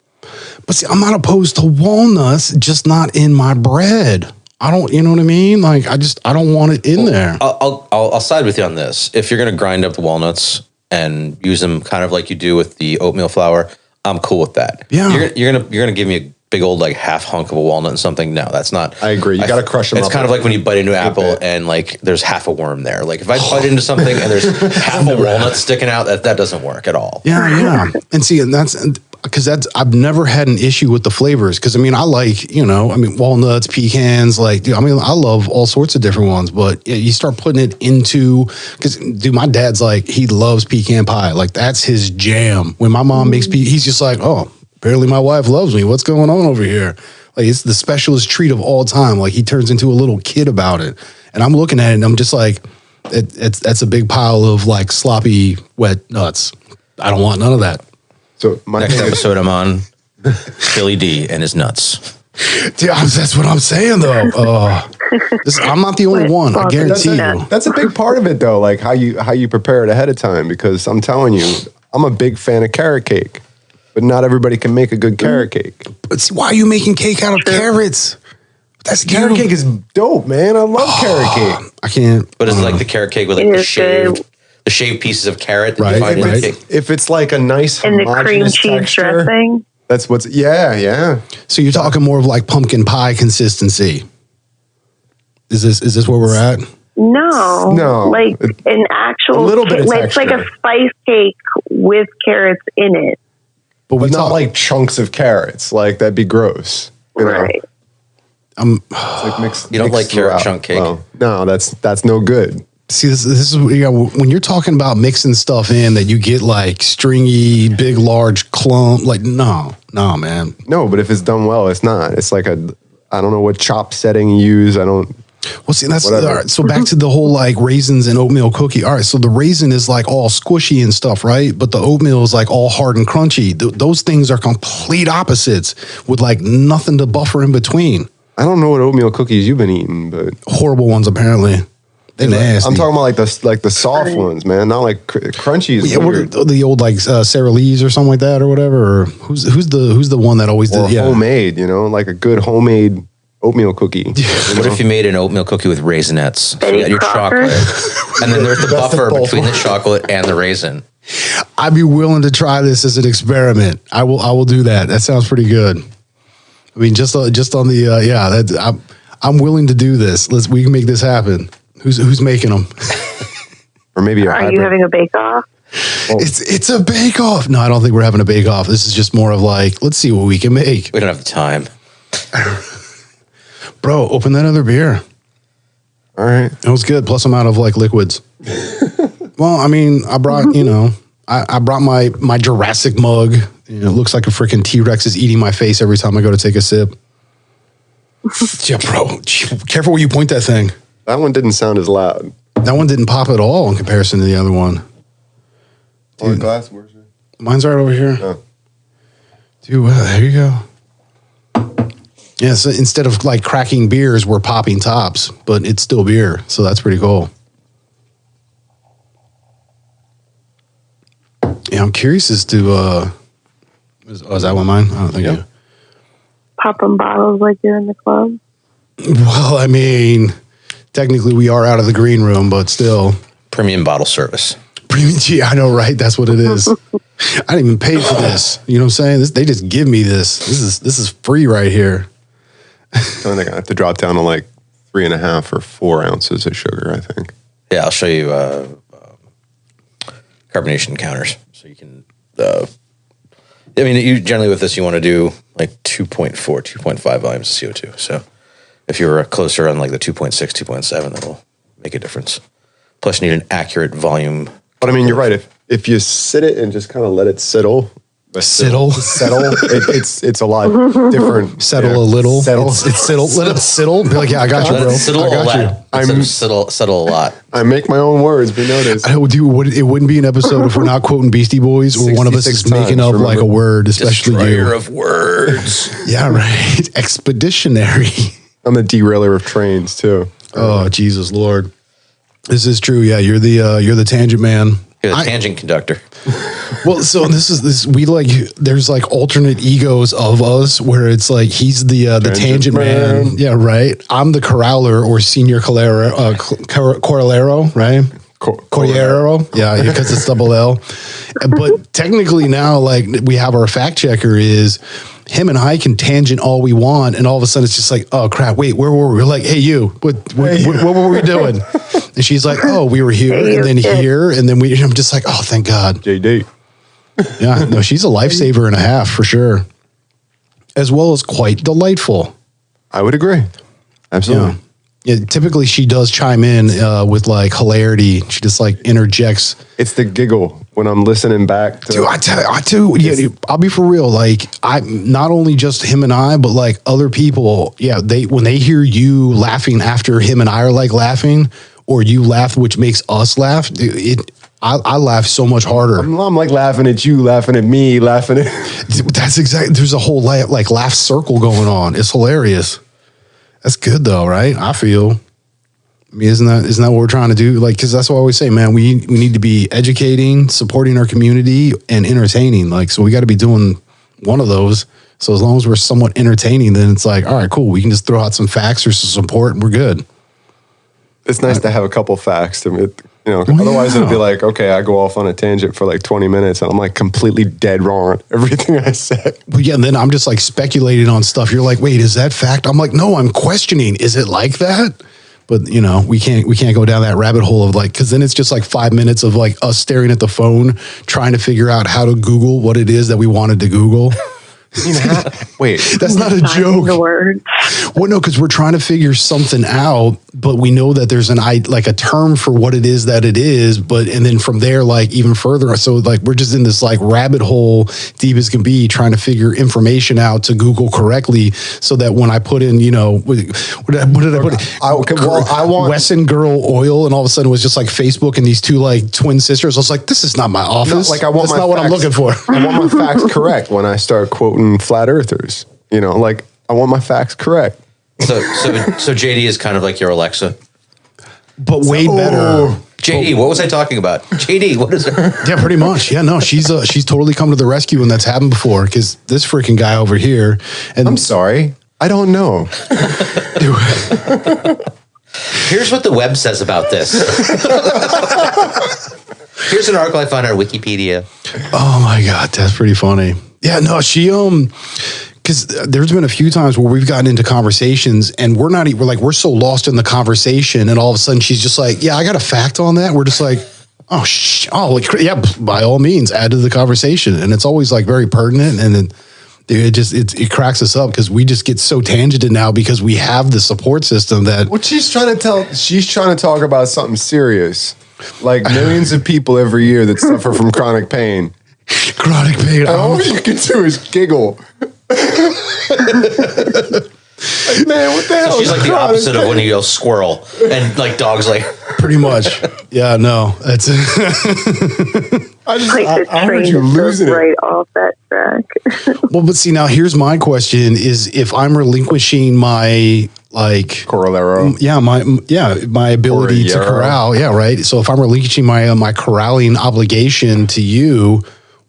Speaker 1: But see, I'm not opposed to walnuts, just not in my bread. I don't, you know what I mean? Like, I don't want it in there.
Speaker 4: I'll side with you on this. If you're going to grind up the walnuts and use them kind of like you do with the oatmeal flour, I'm cool with that.
Speaker 1: Yeah.
Speaker 4: You're gonna give me a big old like half hunk of a walnut and something. No, that's not.
Speaker 2: I agree. You got to crush them up.
Speaker 4: It's kind of like when you bite into an apple and like there's half a worm there. Like if I bite into something and there's half a walnut sticking out, that doesn't work at all.
Speaker 1: Yeah. And see, and that's because I've never had an issue with the flavors. Because I mean, I like walnuts, pecans, like I love all sorts of different ones. But you start putting it into because my dad's like he loves pecan pie. Like that's his jam. When my mom makes he's just like, oh, apparently my wife loves me. What's going on over here? Like it's the specialist treat of all time. Like he turns into a little kid about it. And I'm looking at it and I'm just like, that's a big pile of like sloppy wet nuts. I don't want none of that.
Speaker 2: So
Speaker 4: next episode I'm on Billy D and his nuts.
Speaker 1: Dude, that's what I'm saying though. I'm not the only one. I guarantee you.
Speaker 2: That's a big part of it though. Like how you prepare it ahead of time. Because I'm telling you, I'm a big fan of carrot cake, but not everybody can make a good carrot cake.
Speaker 1: But see, why are you making cake out of carrots? That's
Speaker 2: carrot cake is dope, man. I love carrot cake.
Speaker 1: I can't.
Speaker 4: But it's like the carrot cake with like the shaved pieces of carrot that you find in cake.
Speaker 2: If it's like a nice
Speaker 3: and the cream cheese
Speaker 2: texture,
Speaker 3: dressing.
Speaker 2: That's what's yeah.
Speaker 1: So you're talking more of like pumpkin pie consistency. Is this where we're at?
Speaker 3: No, like an actual,
Speaker 2: a little bit of
Speaker 3: it's like a
Speaker 2: texture.
Speaker 3: spice cake with carrots in it.
Speaker 2: But not like chunks of carrots. Like that'd be gross. You know?
Speaker 3: Right.
Speaker 2: It's like mixed.
Speaker 4: You don't
Speaker 2: mixed
Speaker 4: like carrot
Speaker 2: throughout.
Speaker 4: chunk cake?
Speaker 2: Well, no, that's no good.
Speaker 1: See, this is when you're talking about mixing stuff in that you get like stringy, big, large clump. Like, no, man.
Speaker 2: No, but if it's done well, it's not. It's like I don't know what chop setting you use. I don't.
Speaker 1: Well, see, that's
Speaker 2: Whatever.
Speaker 1: all right. So back to the whole like raisins and oatmeal cookie. All right, so the raisin is like all squishy and stuff, right? But the oatmeal is like all hard and crunchy. Those things are complete opposites with like nothing to buffer in between.
Speaker 2: I don't know what oatmeal cookies you've been eating, but
Speaker 1: Horrible ones, apparently. They're nasty.
Speaker 2: I'm talking about like the soft ones, man. Not like crunchies.
Speaker 1: Yeah, what are the old like Sara Lee's or something like that or whatever. Or who's the one that always
Speaker 2: or
Speaker 1: did? Yeah,
Speaker 2: homemade. You know, like a good homemade oatmeal cookie.
Speaker 4: What if you made an oatmeal cookie with raisinets? So you got your
Speaker 3: Crocker?
Speaker 4: chocolate, and then there's the
Speaker 2: Best of
Speaker 4: buffer
Speaker 2: both
Speaker 4: between the
Speaker 2: worlds.
Speaker 4: chocolate and the raisin.
Speaker 1: I'd be willing to try this as an experiment. I will do that. That sounds pretty good. I mean, just on the I'm willing to do this. We can make this happen. Who's making them?
Speaker 2: Or maybe a
Speaker 3: Are
Speaker 2: hybrid.
Speaker 3: you having a bake-off?
Speaker 1: It's a bake off. No, I don't think we're having a bake off. This is just more of like, let's see what we can make.
Speaker 4: We don't have the time.
Speaker 1: Bro, open that other beer.
Speaker 2: All right.
Speaker 1: It was good. Plus I'm out of like liquids. Well, I mean, I brought, I brought my Jurassic mug. It looks like a freaking T-Rex is eating my face every time I go to take a sip. Yeah, bro. Careful where you point that thing.
Speaker 2: That one didn't sound as loud.
Speaker 1: That one didn't pop at all in comparison to the other one.
Speaker 2: Oh, glass. Where's it?
Speaker 1: Mine's right over here.
Speaker 2: Oh.
Speaker 1: Dude, well, there you go. Yeah, so instead of like cracking beers, we're popping tops, but it's still beer. So that's pretty cool. Yeah, I'm curious as to, is that one mine? I don't think so.
Speaker 3: Popping bottles like you're in the club?
Speaker 1: Well, I mean, technically we are out of the green room, but still.
Speaker 4: Premium bottle service.
Speaker 1: Premium G, I know, right? That's what it is. I didn't even pay for this. You know what I'm saying? They just give me this. This is free right here.
Speaker 2: So I think I have to drop down to like 3.5 or 4 ounces of sugar, I think.
Speaker 4: Yeah, I'll show you carbonation counters, so you can. I mean, you generally with this you want to do like 2.4, 2.5 volumes of CO2. So if you're closer on like the 2.6, 2.7, that'll make a difference. Plus, you need an accurate volume.
Speaker 2: But I mean, you're right. If you sit it and just kind of let it settle,
Speaker 1: Settle?
Speaker 2: it's a lot different.
Speaker 1: Settle a little.
Speaker 2: Settle.
Speaker 1: It's settle. Let it settle. Be like, yeah, I got you, bro.
Speaker 4: Settle
Speaker 1: I
Speaker 4: a
Speaker 1: got you.
Speaker 4: lot. Instead of settle a lot.
Speaker 2: I make my own words. We notice.
Speaker 1: I would it wouldn't be an episode if we're not quoting Beastie Boys or one of us is
Speaker 2: 66
Speaker 1: making
Speaker 2: times,
Speaker 1: up like a
Speaker 2: remember?
Speaker 1: word, especially
Speaker 4: Destroyer
Speaker 1: you.
Speaker 4: of words.
Speaker 1: Yeah, right. Expeditionary.
Speaker 2: I'm a derailer of trains too.
Speaker 1: Oh, Jesus Lord. This is true. Yeah, you're the tangent man.
Speaker 4: You're the tangent conductor.
Speaker 1: Well, so this we like there's like alternate egos of us where it's like he's the tangent man. Yeah, right. I'm the corraler or senior corralero, right? Corriero. Yeah, because it's double L. But technically now, like we have our fact checker is him and I can tangent all we want, and all of a sudden it's just like, oh crap, wait, where were we? We're like, hey you, what were we doing? And she's like, oh, we were here and then here, and then I'm just like, oh, thank God.
Speaker 2: JD.
Speaker 1: Yeah, no, she's a lifesaver and a half for sure, as well as quite delightful.
Speaker 2: I would agree. Absolutely.
Speaker 1: Yeah, typically she does chime in with like hilarity. She just like interjects.
Speaker 2: It's the giggle when I'm listening back to.
Speaker 1: Dude, I'll be for real. Like I, not only just him and I, but like other people. Yeah, when they hear you laughing after him and I are like laughing, or you laugh, which makes us laugh. I laugh so much harder.
Speaker 2: I'm like laughing at you, laughing at me, laughing at.
Speaker 1: That's exactly. There's a whole like laugh circle going on. It's hilarious. That's good though, right? I feel. I mean, isn't that what we're trying to do? Like, because that's what I always say, man. We need to be educating, supporting our community, and entertaining. Like, so we got to be doing one of those. So as long as we're somewhat entertaining, then it's like, all right, cool. We can just throw out some facts or some support, and we're good.
Speaker 2: It's nice to have a couple facts to it. Otherwise it'll be like, okay, I go off on a tangent for like 20 minutes and I'm like completely dead wrong on everything I said.
Speaker 1: But yeah, and then I'm just like speculating on stuff. You're like, wait, is that fact? I'm like, no, I'm questioning. Is it like that? But we can't go down that rabbit hole of like, because then it's just like 5 minutes of like us staring at the phone, trying to figure out how to Google what it is that we wanted to Google.
Speaker 2: Wait,
Speaker 1: that's not a joke. Well, no, because we're trying to figure something out, but we know that there's a term for what it is that it is, and then from there, like even further. So like we're just in this like rabbit hole, deep as can be, trying to figure information out to Google correctly, so that when I put in, what did I put? I want Wesson Girl Oil, and all of a sudden it was just like Facebook and these two like twin sisters. I was like, this is not my office.
Speaker 2: No, like I want
Speaker 1: That's not what I'm looking for.
Speaker 2: I want my facts correct when I start quoting flat earthers. Like I want my facts correct.
Speaker 4: So JD is kind of like your Alexa,
Speaker 1: but way better.
Speaker 4: JD, what was I talking about? JD, what is it?
Speaker 1: Yeah, pretty much. Yeah, no, she's totally come to the rescue when that's happened before. Because this freaking guy over here, and
Speaker 2: I'm sorry, I don't know.
Speaker 4: Here's what the web says about this. Here's an article I found on Wikipedia.
Speaker 1: Oh my God, that's pretty funny. Yeah, no, she because there's been a few times where we've gotten into conversations and we're so lost in the conversation, and all of a sudden she's just like, yeah, I got a fact on that. We're just like, yeah, by all means, add to the conversation, and it's always like very pertinent, and then it cracks us up because we just get so tangented now because we have the support system that.
Speaker 2: What she's trying to talk about something serious, like millions of people every year that suffer from chronic pain.
Speaker 1: Chronic pain.
Speaker 2: And all you can do is giggle. Like, man, what the hell?
Speaker 4: So she's like the opposite of when you go squirrel, and like dogs like.
Speaker 1: Pretty much. Yeah, no, that's.
Speaker 2: I heard you losing it
Speaker 3: right off that track.
Speaker 1: Well, but see, now here's my question: is if I'm relinquishing my
Speaker 2: Corolero,
Speaker 1: my ability to corral, right. So if I'm relinquishing my corralling obligation to you,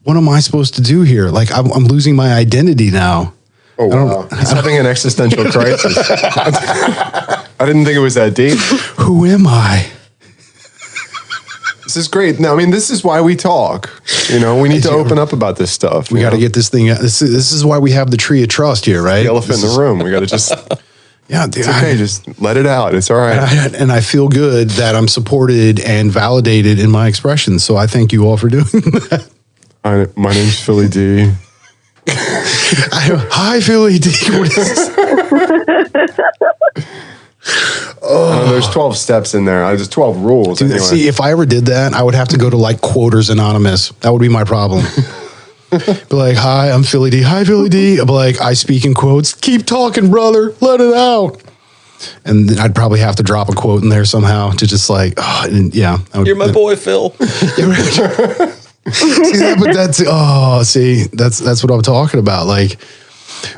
Speaker 1: what am I supposed to do here? Like I'm losing my identity now.
Speaker 2: Oh, wow. He's having an existential crisis. I didn't think it was that deep.
Speaker 1: Who am I?
Speaker 2: This is great. Now, I mean, this is why we talk. We need to open up about this stuff.
Speaker 1: We got to get this thing. This is why we have the tree of trust here, right?
Speaker 2: The elephant in the room. We got to just.
Speaker 1: Yeah, dude,
Speaker 2: it's okay. Just let it out. It's all right.
Speaker 1: And I feel good that I'm supported and validated in my expressions. So I thank you all for doing that.
Speaker 2: My name's Philly D.
Speaker 1: Hi, Philly D.
Speaker 2: There's 12 steps in there. There's 12 rules.
Speaker 1: Dude,
Speaker 2: anyway.
Speaker 1: See, if I ever did that, I would have to go to like Quoters Anonymous. That would be my problem. Be like, hi, I'm Philly D. Hi, Philly D. I'd be like, I speak in quotes. Keep talking, brother. Let it out. And then I'd probably have to drop a quote in there somehow to just like,
Speaker 4: You're my boy, Phil.
Speaker 1: See that, but that's what I'm talking about. Like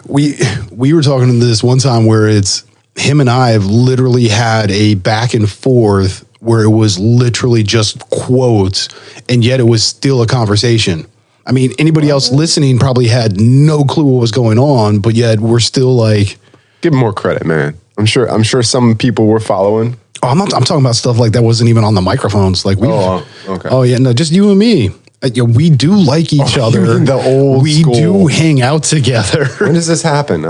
Speaker 1: we were talking to this one time where it's him and I have literally had a back and forth where it was literally just quotes, and yet it was still a conversation. I mean, anybody else listening probably had no clue what was going on, but yet we're still like,
Speaker 2: give him more credit, man. I'm sure some people were following.
Speaker 1: Oh, I'm talking about stuff like that wasn't even on the microphones. Like
Speaker 2: okay.
Speaker 1: Oh yeah, no, just you and me. We do like each other.
Speaker 2: The old
Speaker 1: we
Speaker 2: school.
Speaker 1: do hang out together.
Speaker 2: When does this happen?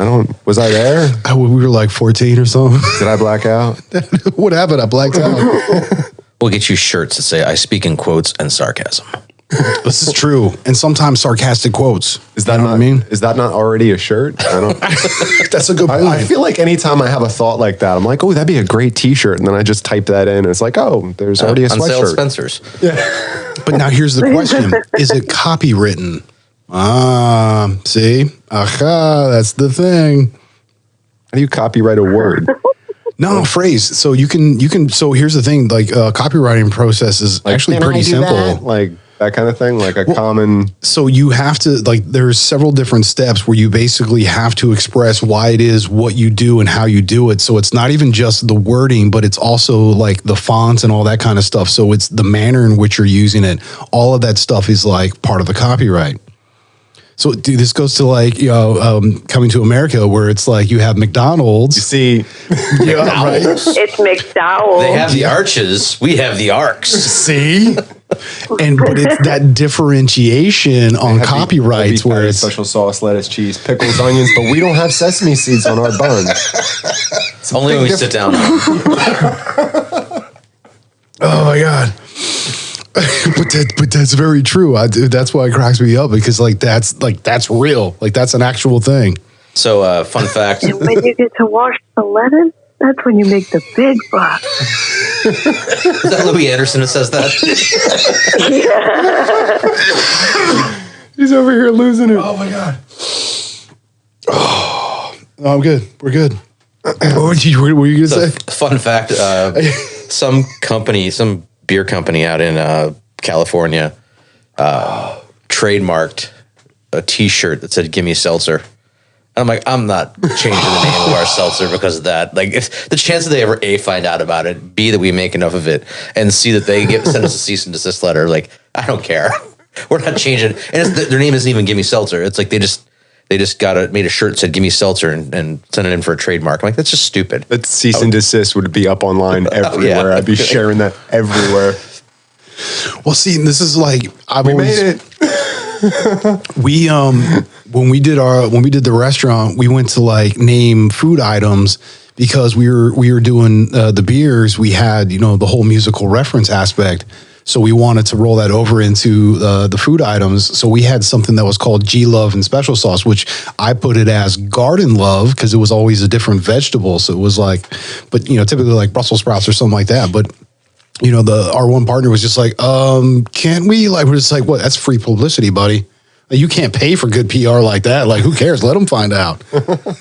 Speaker 2: Was I there?
Speaker 1: We were like 14 or something.
Speaker 2: Did I black out?
Speaker 1: What happened? I blacked out.
Speaker 4: We'll get you shirts that say "I speak in quotes and sarcasm."
Speaker 1: This is true, and sometimes sarcastic quotes.
Speaker 2: Is that
Speaker 1: what I mean?
Speaker 2: Is that not already a shirt? I don't.
Speaker 1: That's a good point.
Speaker 2: I feel like anytime I have a thought like that, I'm like, oh, that'd be a great T-shirt, and then I just type that in, and it's like, oh, there's already a
Speaker 4: on sale at
Speaker 2: sweatshirt.
Speaker 4: Spencer's.
Speaker 2: Yeah.
Speaker 1: But now here's the question: is it copywritten? See, that's the thing.
Speaker 2: How do you copyright a word?
Speaker 1: No, phrase. So you can. So here's the thing: like copywriting process is actually pretty simple.
Speaker 2: That? Like that kind of thing, like common.
Speaker 1: So you have to there's several different steps where you basically have to express why it is what you do and how you do it. So it's not even just the wording, but it's also like the fonts and all that kind of stuff. So it's the manner in which you're using it. All of that stuff is like part of the copyright. So, dude, this goes to Coming to America, where it's like you have McDonald's.
Speaker 2: You see,
Speaker 1: right?
Speaker 3: It's McDowell's.
Speaker 4: They have the arches. We have the arcs.
Speaker 1: See, but it's that differentiation on copyrights where it's
Speaker 2: special sauce, lettuce, cheese, pickles, onions, but we don't have sesame seeds on our buns.
Speaker 4: Only when we sit down.
Speaker 1: Oh my God. but that's very true. That's why it cracks me up, because that's real. Like, that's an actual thing.
Speaker 4: So, fun fact.
Speaker 3: And when you get to wash the linen, that's when you make the big bucks.
Speaker 4: Is that Louis Anderson that says that?
Speaker 2: He's over here losing it.
Speaker 1: Oh my God. Oh, no, I'm good. We're good. What were you going to say?
Speaker 4: Fun fact. Some beer company out in California trademarked a T-shirt that said "Gimme Seltzer." And I'm like, I'm not changing the name of our seltzer because of that. Like, if the chance that they ever A, find out about it, B, that we make enough of it, and C, that they send us a cease and desist letter, like, I don't care. We're not changing. And their name isn't even Gimme Seltzer. It's like they just made a shirt that said "Gimme Seltzer" and sent it in for a trademark. I'm like, that's just stupid.
Speaker 2: That cease and desist would be up online everywhere.
Speaker 4: Yeah.
Speaker 2: I'd be sharing that everywhere.
Speaker 1: Well, see, this is like
Speaker 2: We made it.
Speaker 1: We when we did the restaurant, we went to like name food items because we were doing the beers. We had the whole musical reference aspect, so we wanted to roll that over into the food items. So we had something that was called G Love and Special Sauce, which I put it as Garden Love because it was always a different vegetable. So it was like, but typically like Brussels sprouts or something like that, but. Our one partner was just like, can't we? Like, we're just like, what? That's free publicity, buddy. Like, you can't pay for good PR like that. Like, who cares? Let them find out.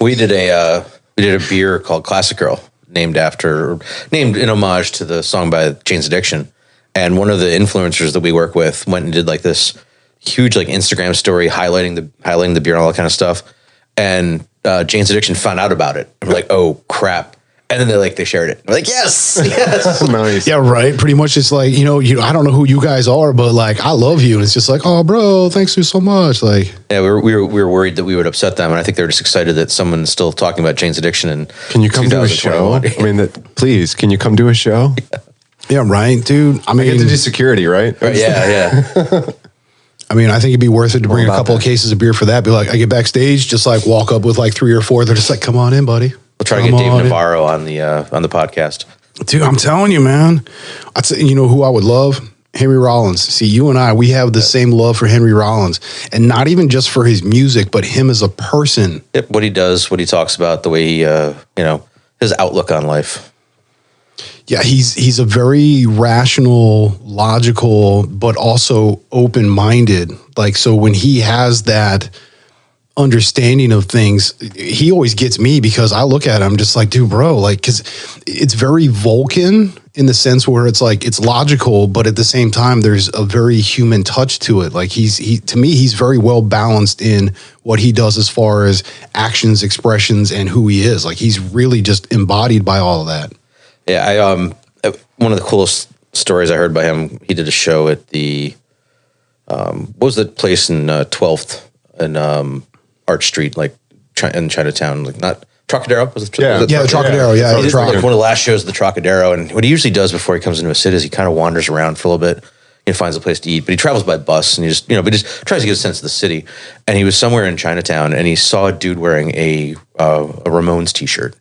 Speaker 4: We did a beer called Classic Girl, named in homage to the song by Jane's Addiction. And one of the influencers that we work with went and did like this huge like Instagram story highlighting the beer and all that kind of stuff. And Jane's Addiction found out about it. And we're like, oh crap. And then they shared it. We're like, yes.
Speaker 2: Nice.
Speaker 1: Yeah, right. Pretty much it's like, I don't know who you guys are, but like, I love you. And it's just like, oh, bro, thanks you so much. Like,
Speaker 4: yeah, we were worried that we would upset them. And I think they're just excited that someone's still talking about Jane's Addiction. And
Speaker 2: can you come to a show? I mean, please, can you come to a show?
Speaker 1: Yeah, right, dude. I mean,
Speaker 2: I get to do security, right?
Speaker 4: Right, yeah.
Speaker 1: I mean, I think it'd be worth it to bring a couple of cases of beer for that. Be like, I get backstage, just like walk up with like 3 or 4. They're just like, come on in, buddy.
Speaker 4: We'll try to get Dave Navarro on the podcast.
Speaker 1: Dude, I'm telling you, man. I'd say, who I would love? Henry Rollins. See, you and we have the same love for Henry Rollins, and not even just for his music, but him as a person.
Speaker 4: Yep, what he does, what he talks about, the way he, his outlook on life.
Speaker 1: Yeah, he's a very rational, logical, but also open-minded. Like, so when he has that understanding of things, he always gets me because I look at him just like, dude, bro, like, because it's very Vulcan in the sense where it's like it's logical, but at the same time there's a very human touch to it. Like to me he's very well balanced in what he does as far as actions, expressions, and who he is. Like, he's really just embodied by all of that.
Speaker 4: Yeah, one of the coolest stories I heard by him, he did a show at the what was the place in 12th and Arch Street, like in Chinatown, like not Trocadero? Was it
Speaker 1: Trocadero. Yeah,
Speaker 4: he did like one of the last shows at the Trocadero, and what he usually does before he comes into a city is he kind of wanders around for a little bit, finds a place to eat, but he travels by bus and he just tries to get a sense of the city. And he was somewhere in Chinatown and he saw a dude wearing a Ramones t-shirt.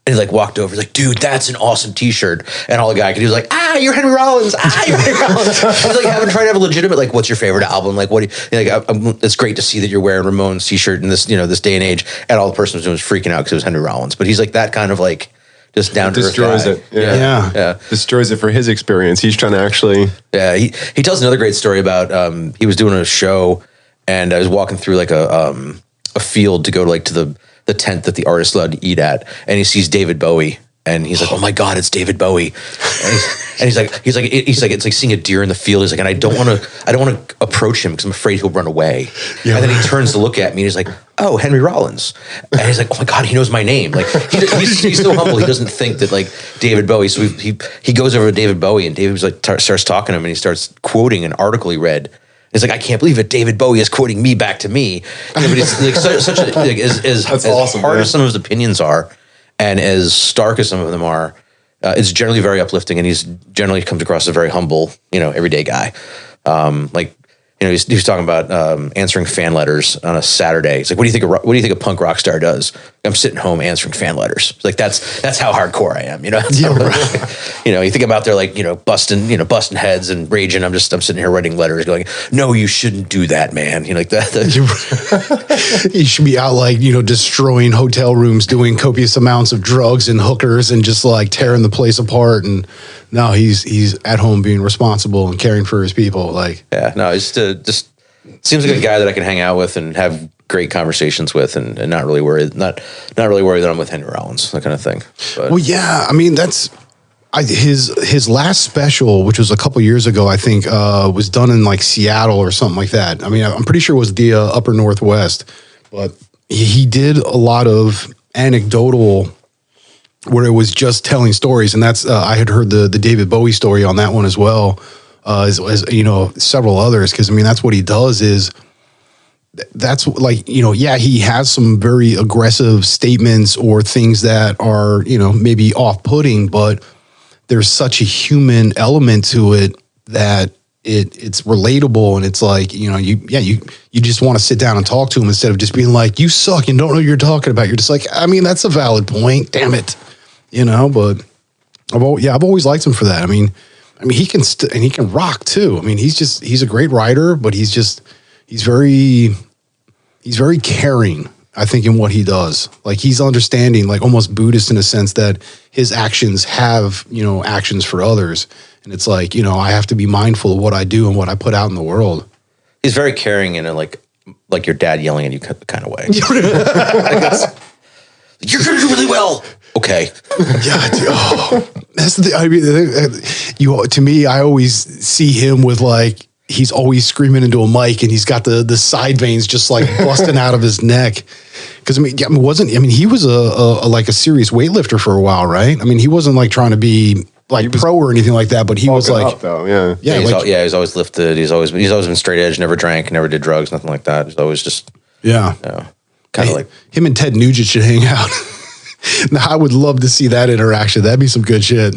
Speaker 4: And he like walked over, he's like, dude, that's an awesome t-shirt. And all the guy could do was like, you're Henry Rollins. You're Henry Rollins. He's like trying to have a legitimate, like, what's your favorite album? Like, what do you, like, it's great to see that you're wearing Ramones t-shirt in this, this day and age. And all the person was doing was freaking out because it was Henry Rollins. But he's like that kind of like, just down to earth guy.
Speaker 2: Destroys it. Yeah. Destroys it for his experience. He's trying to actually.
Speaker 4: Yeah. He tells another great story about, he was doing a show and I was walking through like a field to go to like to the tent that the artist allowed to eat at, and he sees David Bowie, and he's like, "Oh my God, it's David Bowie!" And he's like, it's like seeing a deer in the field. He's like, and I don't want to approach him because I'm afraid he'll run away. Yeah. And then he turns to look at me, and he's like, "Oh, Henry Rollins," and he's like, "Oh my God, he knows my name!" Like he's so humble, he doesn't think that like David Bowie. So he goes over to David Bowie, and David was like starts talking to him, and he starts quoting an article he read. He's like, I can't believe it. David Bowie is quoting me back to me. But it's like such a like, as awesome, hard as some of his opinions are, and as stark as some of them are, it's generally very uplifting. And he's generally comes across as a very humble, everyday guy. Like You know, he was talking about answering fan letters on a Saturday. He's like, "What do you think a punk rock star does?" I'm sitting home answering fan letters. Like that's how hardcore I am. You know, you know, you think about they're like busting heads and raging. I'm sitting here writing letters, going, "No, you shouldn't do that, man." You know, like that.
Speaker 1: You should be out like destroying hotel rooms, doing copious amounts of drugs and hookers, and just like tearing the place apart. And no, he's at home being responsible and caring for his people. Like,
Speaker 4: yeah, no, it's just seems like a guy that I can hang out with and have great conversations with, and not really worried, not really worried that I'm with Henry Rollins, that kind of thing. But,
Speaker 1: well, yeah, I mean his last special, which was a couple years ago, I think, was done in like Seattle or something like that. I mean, I'm pretty sure it was the Upper Northwest, but he did a lot of anecdotal, where it was just telling stories, and that's I had heard the David Bowie story on that one as well, as several others, because I mean that's what he does is. That's like, yeah, he has some very aggressive statements or things that are, maybe off-putting, but there's such a human element to it that it's relatable, and it's like, you just want to sit down and talk to him instead of just being like, you suck and don't know what you're talking about. You're just like, I mean, that's a valid point. Damn it. But I've always liked him for that. I mean, he can and he can rock too. I mean, he's a great writer, but he's very caring, I think, in what he does. Like, he's understanding, like almost Buddhist in a sense, that his actions have, actions for others. And it's like, I have to be mindful of what I do and what I put out in the world.
Speaker 4: He's very caring in a like your dad yelling at you kind of way. You're going to do really well. Okay.
Speaker 1: Yeah. That's the. I mean, to me, I always see him with like, he's always screaming into a mic, and he's got the side veins just like busting out of his neck. Because he was a serious weightlifter for a while, right? I mean, he wasn't like trying to be like pro or anything like that, but he was like,
Speaker 2: up, though, yeah,
Speaker 4: he's always lifted. He's always been straight edge. Never drank, never did drugs, nothing like that. He's always just kind of like
Speaker 1: him and Ted Nugent should hang out. Now, I would love to see that interaction. That'd be some good shit.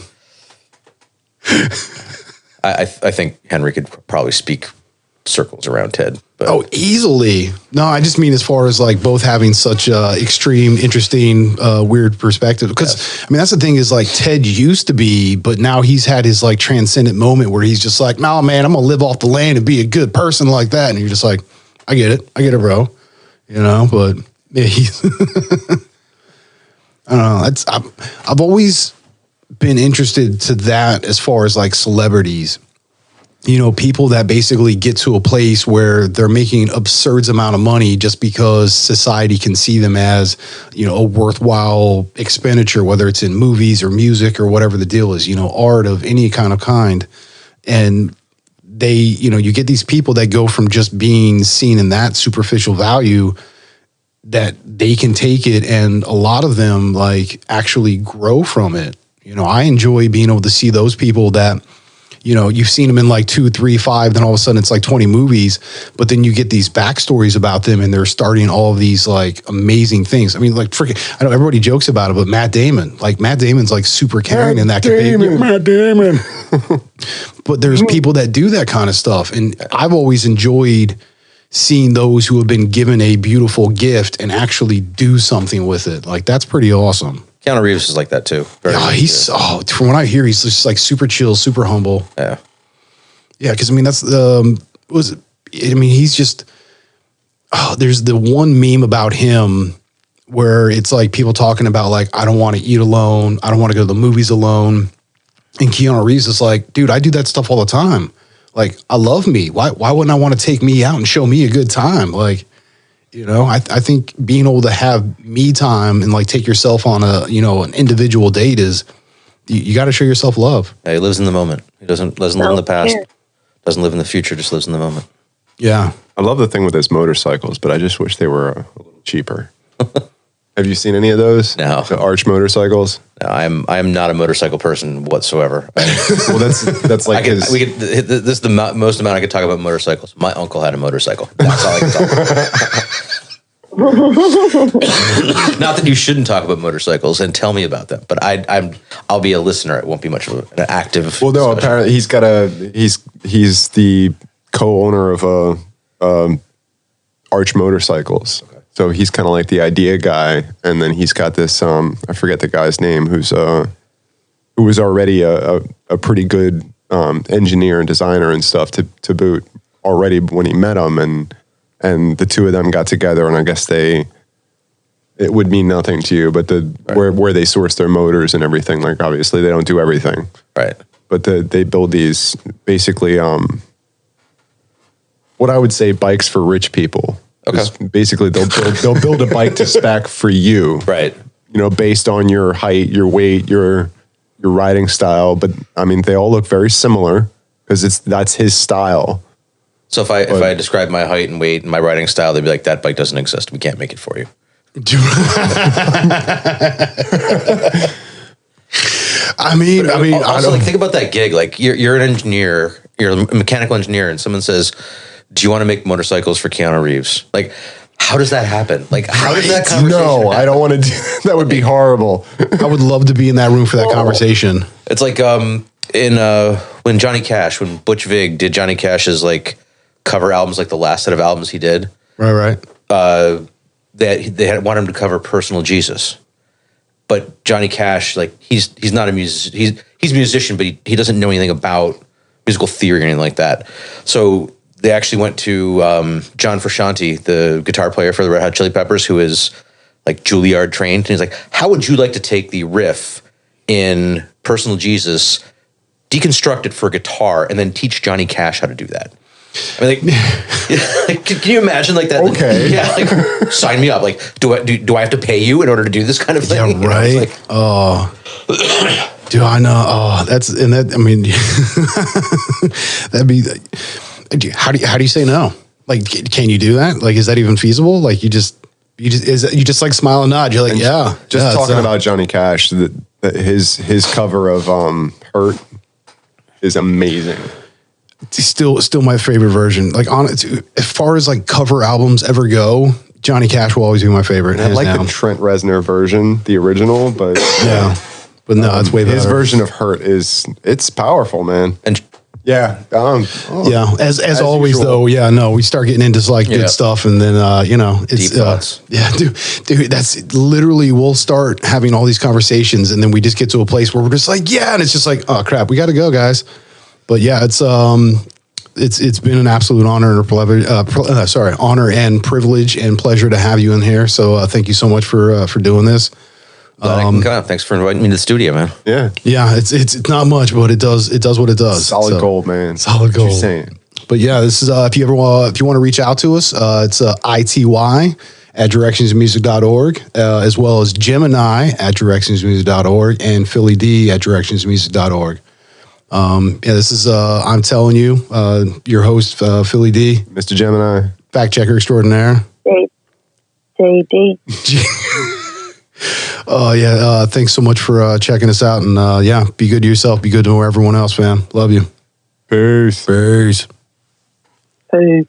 Speaker 4: I think Henry could probably speak circles around Ted. But.
Speaker 1: Oh, easily. No, I just mean as far as like both having such extreme, interesting, weird perspective. Because, I mean, that's the thing is like Ted used to be, but now he's had his like transcendent moment where he's just like, nah, man, I'm going to live off the land and be a good person like that. And you're just like, I get it, bro. But yeah, he's, I don't know. I've always been interested to that as far as like celebrities, people that basically get to a place where they're making absurd amount of money just because society can see them as, a worthwhile expenditure, whether it's in movies or music or whatever the deal is, art of any kind. And they, you get these people that go from just being seen in that superficial value that they can take it. And a lot of them like actually grow from it. I enjoy being able to see those people that, you've seen them in like 2, 3, 5, then all of a sudden it's like 20 movies, but then you get these backstories about them and they're starting all of these like amazing things. I mean, like freaking, I know everybody jokes about it, but Matt Damon's like super caring in that. Matt Damon. But there's people that do that kind of stuff. And I've always enjoyed seeing those who have been given a beautiful gift and actually do something with it. Like, that's pretty awesome.
Speaker 4: Keanu Reeves is like that too.
Speaker 1: From what I hear, he's just like super chill, super humble.
Speaker 4: Yeah.
Speaker 1: Yeah. Cause I mean, that's he's just, there's the one meme about him where it's like people talking about like, I don't want to eat alone. I don't want to go to the movies alone. And Keanu Reeves is like, dude, I do that stuff all the time. Like, I love me. Why wouldn't I want to take me out and show me a good time? Like, I think being able to have me time and like take yourself on an individual date is, you got to show yourself love.
Speaker 4: Yeah, he lives in the moment. He doesn't live in the past, doesn't live in the future, just lives in the moment.
Speaker 1: Yeah.
Speaker 2: I love the thing with his motorcycles, but I just wish they were a little cheaper. Have you seen any of those?
Speaker 4: No.
Speaker 2: The Arch motorcycles?
Speaker 4: No, I'm not a motorcycle person whatsoever.
Speaker 2: Well, that's like
Speaker 4: this is the most amount I could talk about motorcycles. My uncle had a motorcycle. That's all I can talk about. Not that you shouldn't talk about motorcycles and tell me about them, but I'll be a listener. It won't be much of an active.
Speaker 2: Well, no,
Speaker 4: discussion.
Speaker 2: apparently he's the co-owner of Arch Motorcycles. Okay. So he's kind of like the idea guy, and then he's got this I forget the guy's name who was already a pretty good engineer and designer and stuff to boot already when he met him, and the two of them got together, and I guess it would mean nothing to you, but where they source their motors and everything, like obviously they don't do everything,
Speaker 4: right?
Speaker 2: But they build these basically what I would say bikes for rich people.
Speaker 4: Okay.
Speaker 2: Basically, they'll build a bike to spec for you,
Speaker 4: right?
Speaker 2: You know, based on your height, your weight, your riding style. But I mean, they all look very similar because that's his style.
Speaker 4: So if I describe my height and weight and my riding style, they'd be like, "That bike doesn't exist. We can't make it for you."
Speaker 1: I mean,
Speaker 4: also, like, think about that gig. Like, you're an engineer, you're a mechanical engineer, and someone says, "Do you want to make motorcycles for Keanu Reeves?" Like, how does that happen? Like, how does that conversation happen?
Speaker 2: I don't want to do that. Would be horrible.
Speaker 1: I would love to be in that room for that conversation.
Speaker 4: It's like when Johnny Cash, when Butch Vig did Johnny Cash's like cover albums, like the last set of albums he did.
Speaker 1: Right.
Speaker 4: They had wanted him to cover "Personal Jesus," but Johnny Cash, like, he's not a musician. He's a musician, but he doesn't know anything about musical theory or anything like that. So they actually went to John Frusciante, the guitar player for the Red Hot Chili Peppers, who is like Juilliard trained. And he's like, "How would you like to take the riff in Personal Jesus, deconstruct it for guitar, and then teach Johnny Cash how to do that?" I mean, like, can you imagine like that?
Speaker 2: Okay.
Speaker 4: Yeah, like, sign me up. Like, do I have to pay you in order to do this kind of thing?
Speaker 1: Yeah, right.
Speaker 4: You know, it's like,
Speaker 1: Do I know? Oh, I mean, that'd be. How do you say no? Like, can you do that? Like, is that even feasible? Like, you just like smile and nod. You're like, yeah.
Speaker 2: Talking about Johnny Cash, his cover of "Hurt" is amazing.
Speaker 1: It's still my favorite version. Like, as far as like cover albums ever go, Johnny Cash will always be my favorite.
Speaker 2: I like the Trent Reznor version, the original, but
Speaker 1: yeah. But no, it's way better.
Speaker 2: His version of "Hurt" it's powerful, man.
Speaker 4: And
Speaker 2: yeah,
Speaker 1: yeah. As always,
Speaker 2: usual.
Speaker 1: though, yeah, no, we start getting into like good stuff, and then it's
Speaker 4: deep thoughts.
Speaker 1: Yeah, dude, that's literally, we'll start having all these conversations, and then we just get to a place where we're just like, yeah, and it's just like, oh crap, we got to go, guys. But yeah, it's been an absolute honor and privilege and pleasure to have you in here. So thank you so much for doing this.
Speaker 4: Glad I can come. Thanks for inviting me to the studio, man.
Speaker 2: Yeah.
Speaker 1: It's not much, but it does what it does.
Speaker 2: Solid gold, man.
Speaker 1: Solid gold.
Speaker 2: What you're saying.
Speaker 1: But yeah, this is if you want to reach out to us, it's ITY at directionsmusic.org, as well as Gemini at directionsmusic.org and Philly D at directionsmusic.org. This is I'm telling you, your host, Philly D,
Speaker 2: Mr. Gemini,
Speaker 1: fact checker extraordinaire.
Speaker 3: JD.
Speaker 1: Oh yeah, thanks so much for checking us out, and be good to yourself, be good to everyone else, man. Love you.
Speaker 2: peace.
Speaker 1: Peace.
Speaker 3: Peace.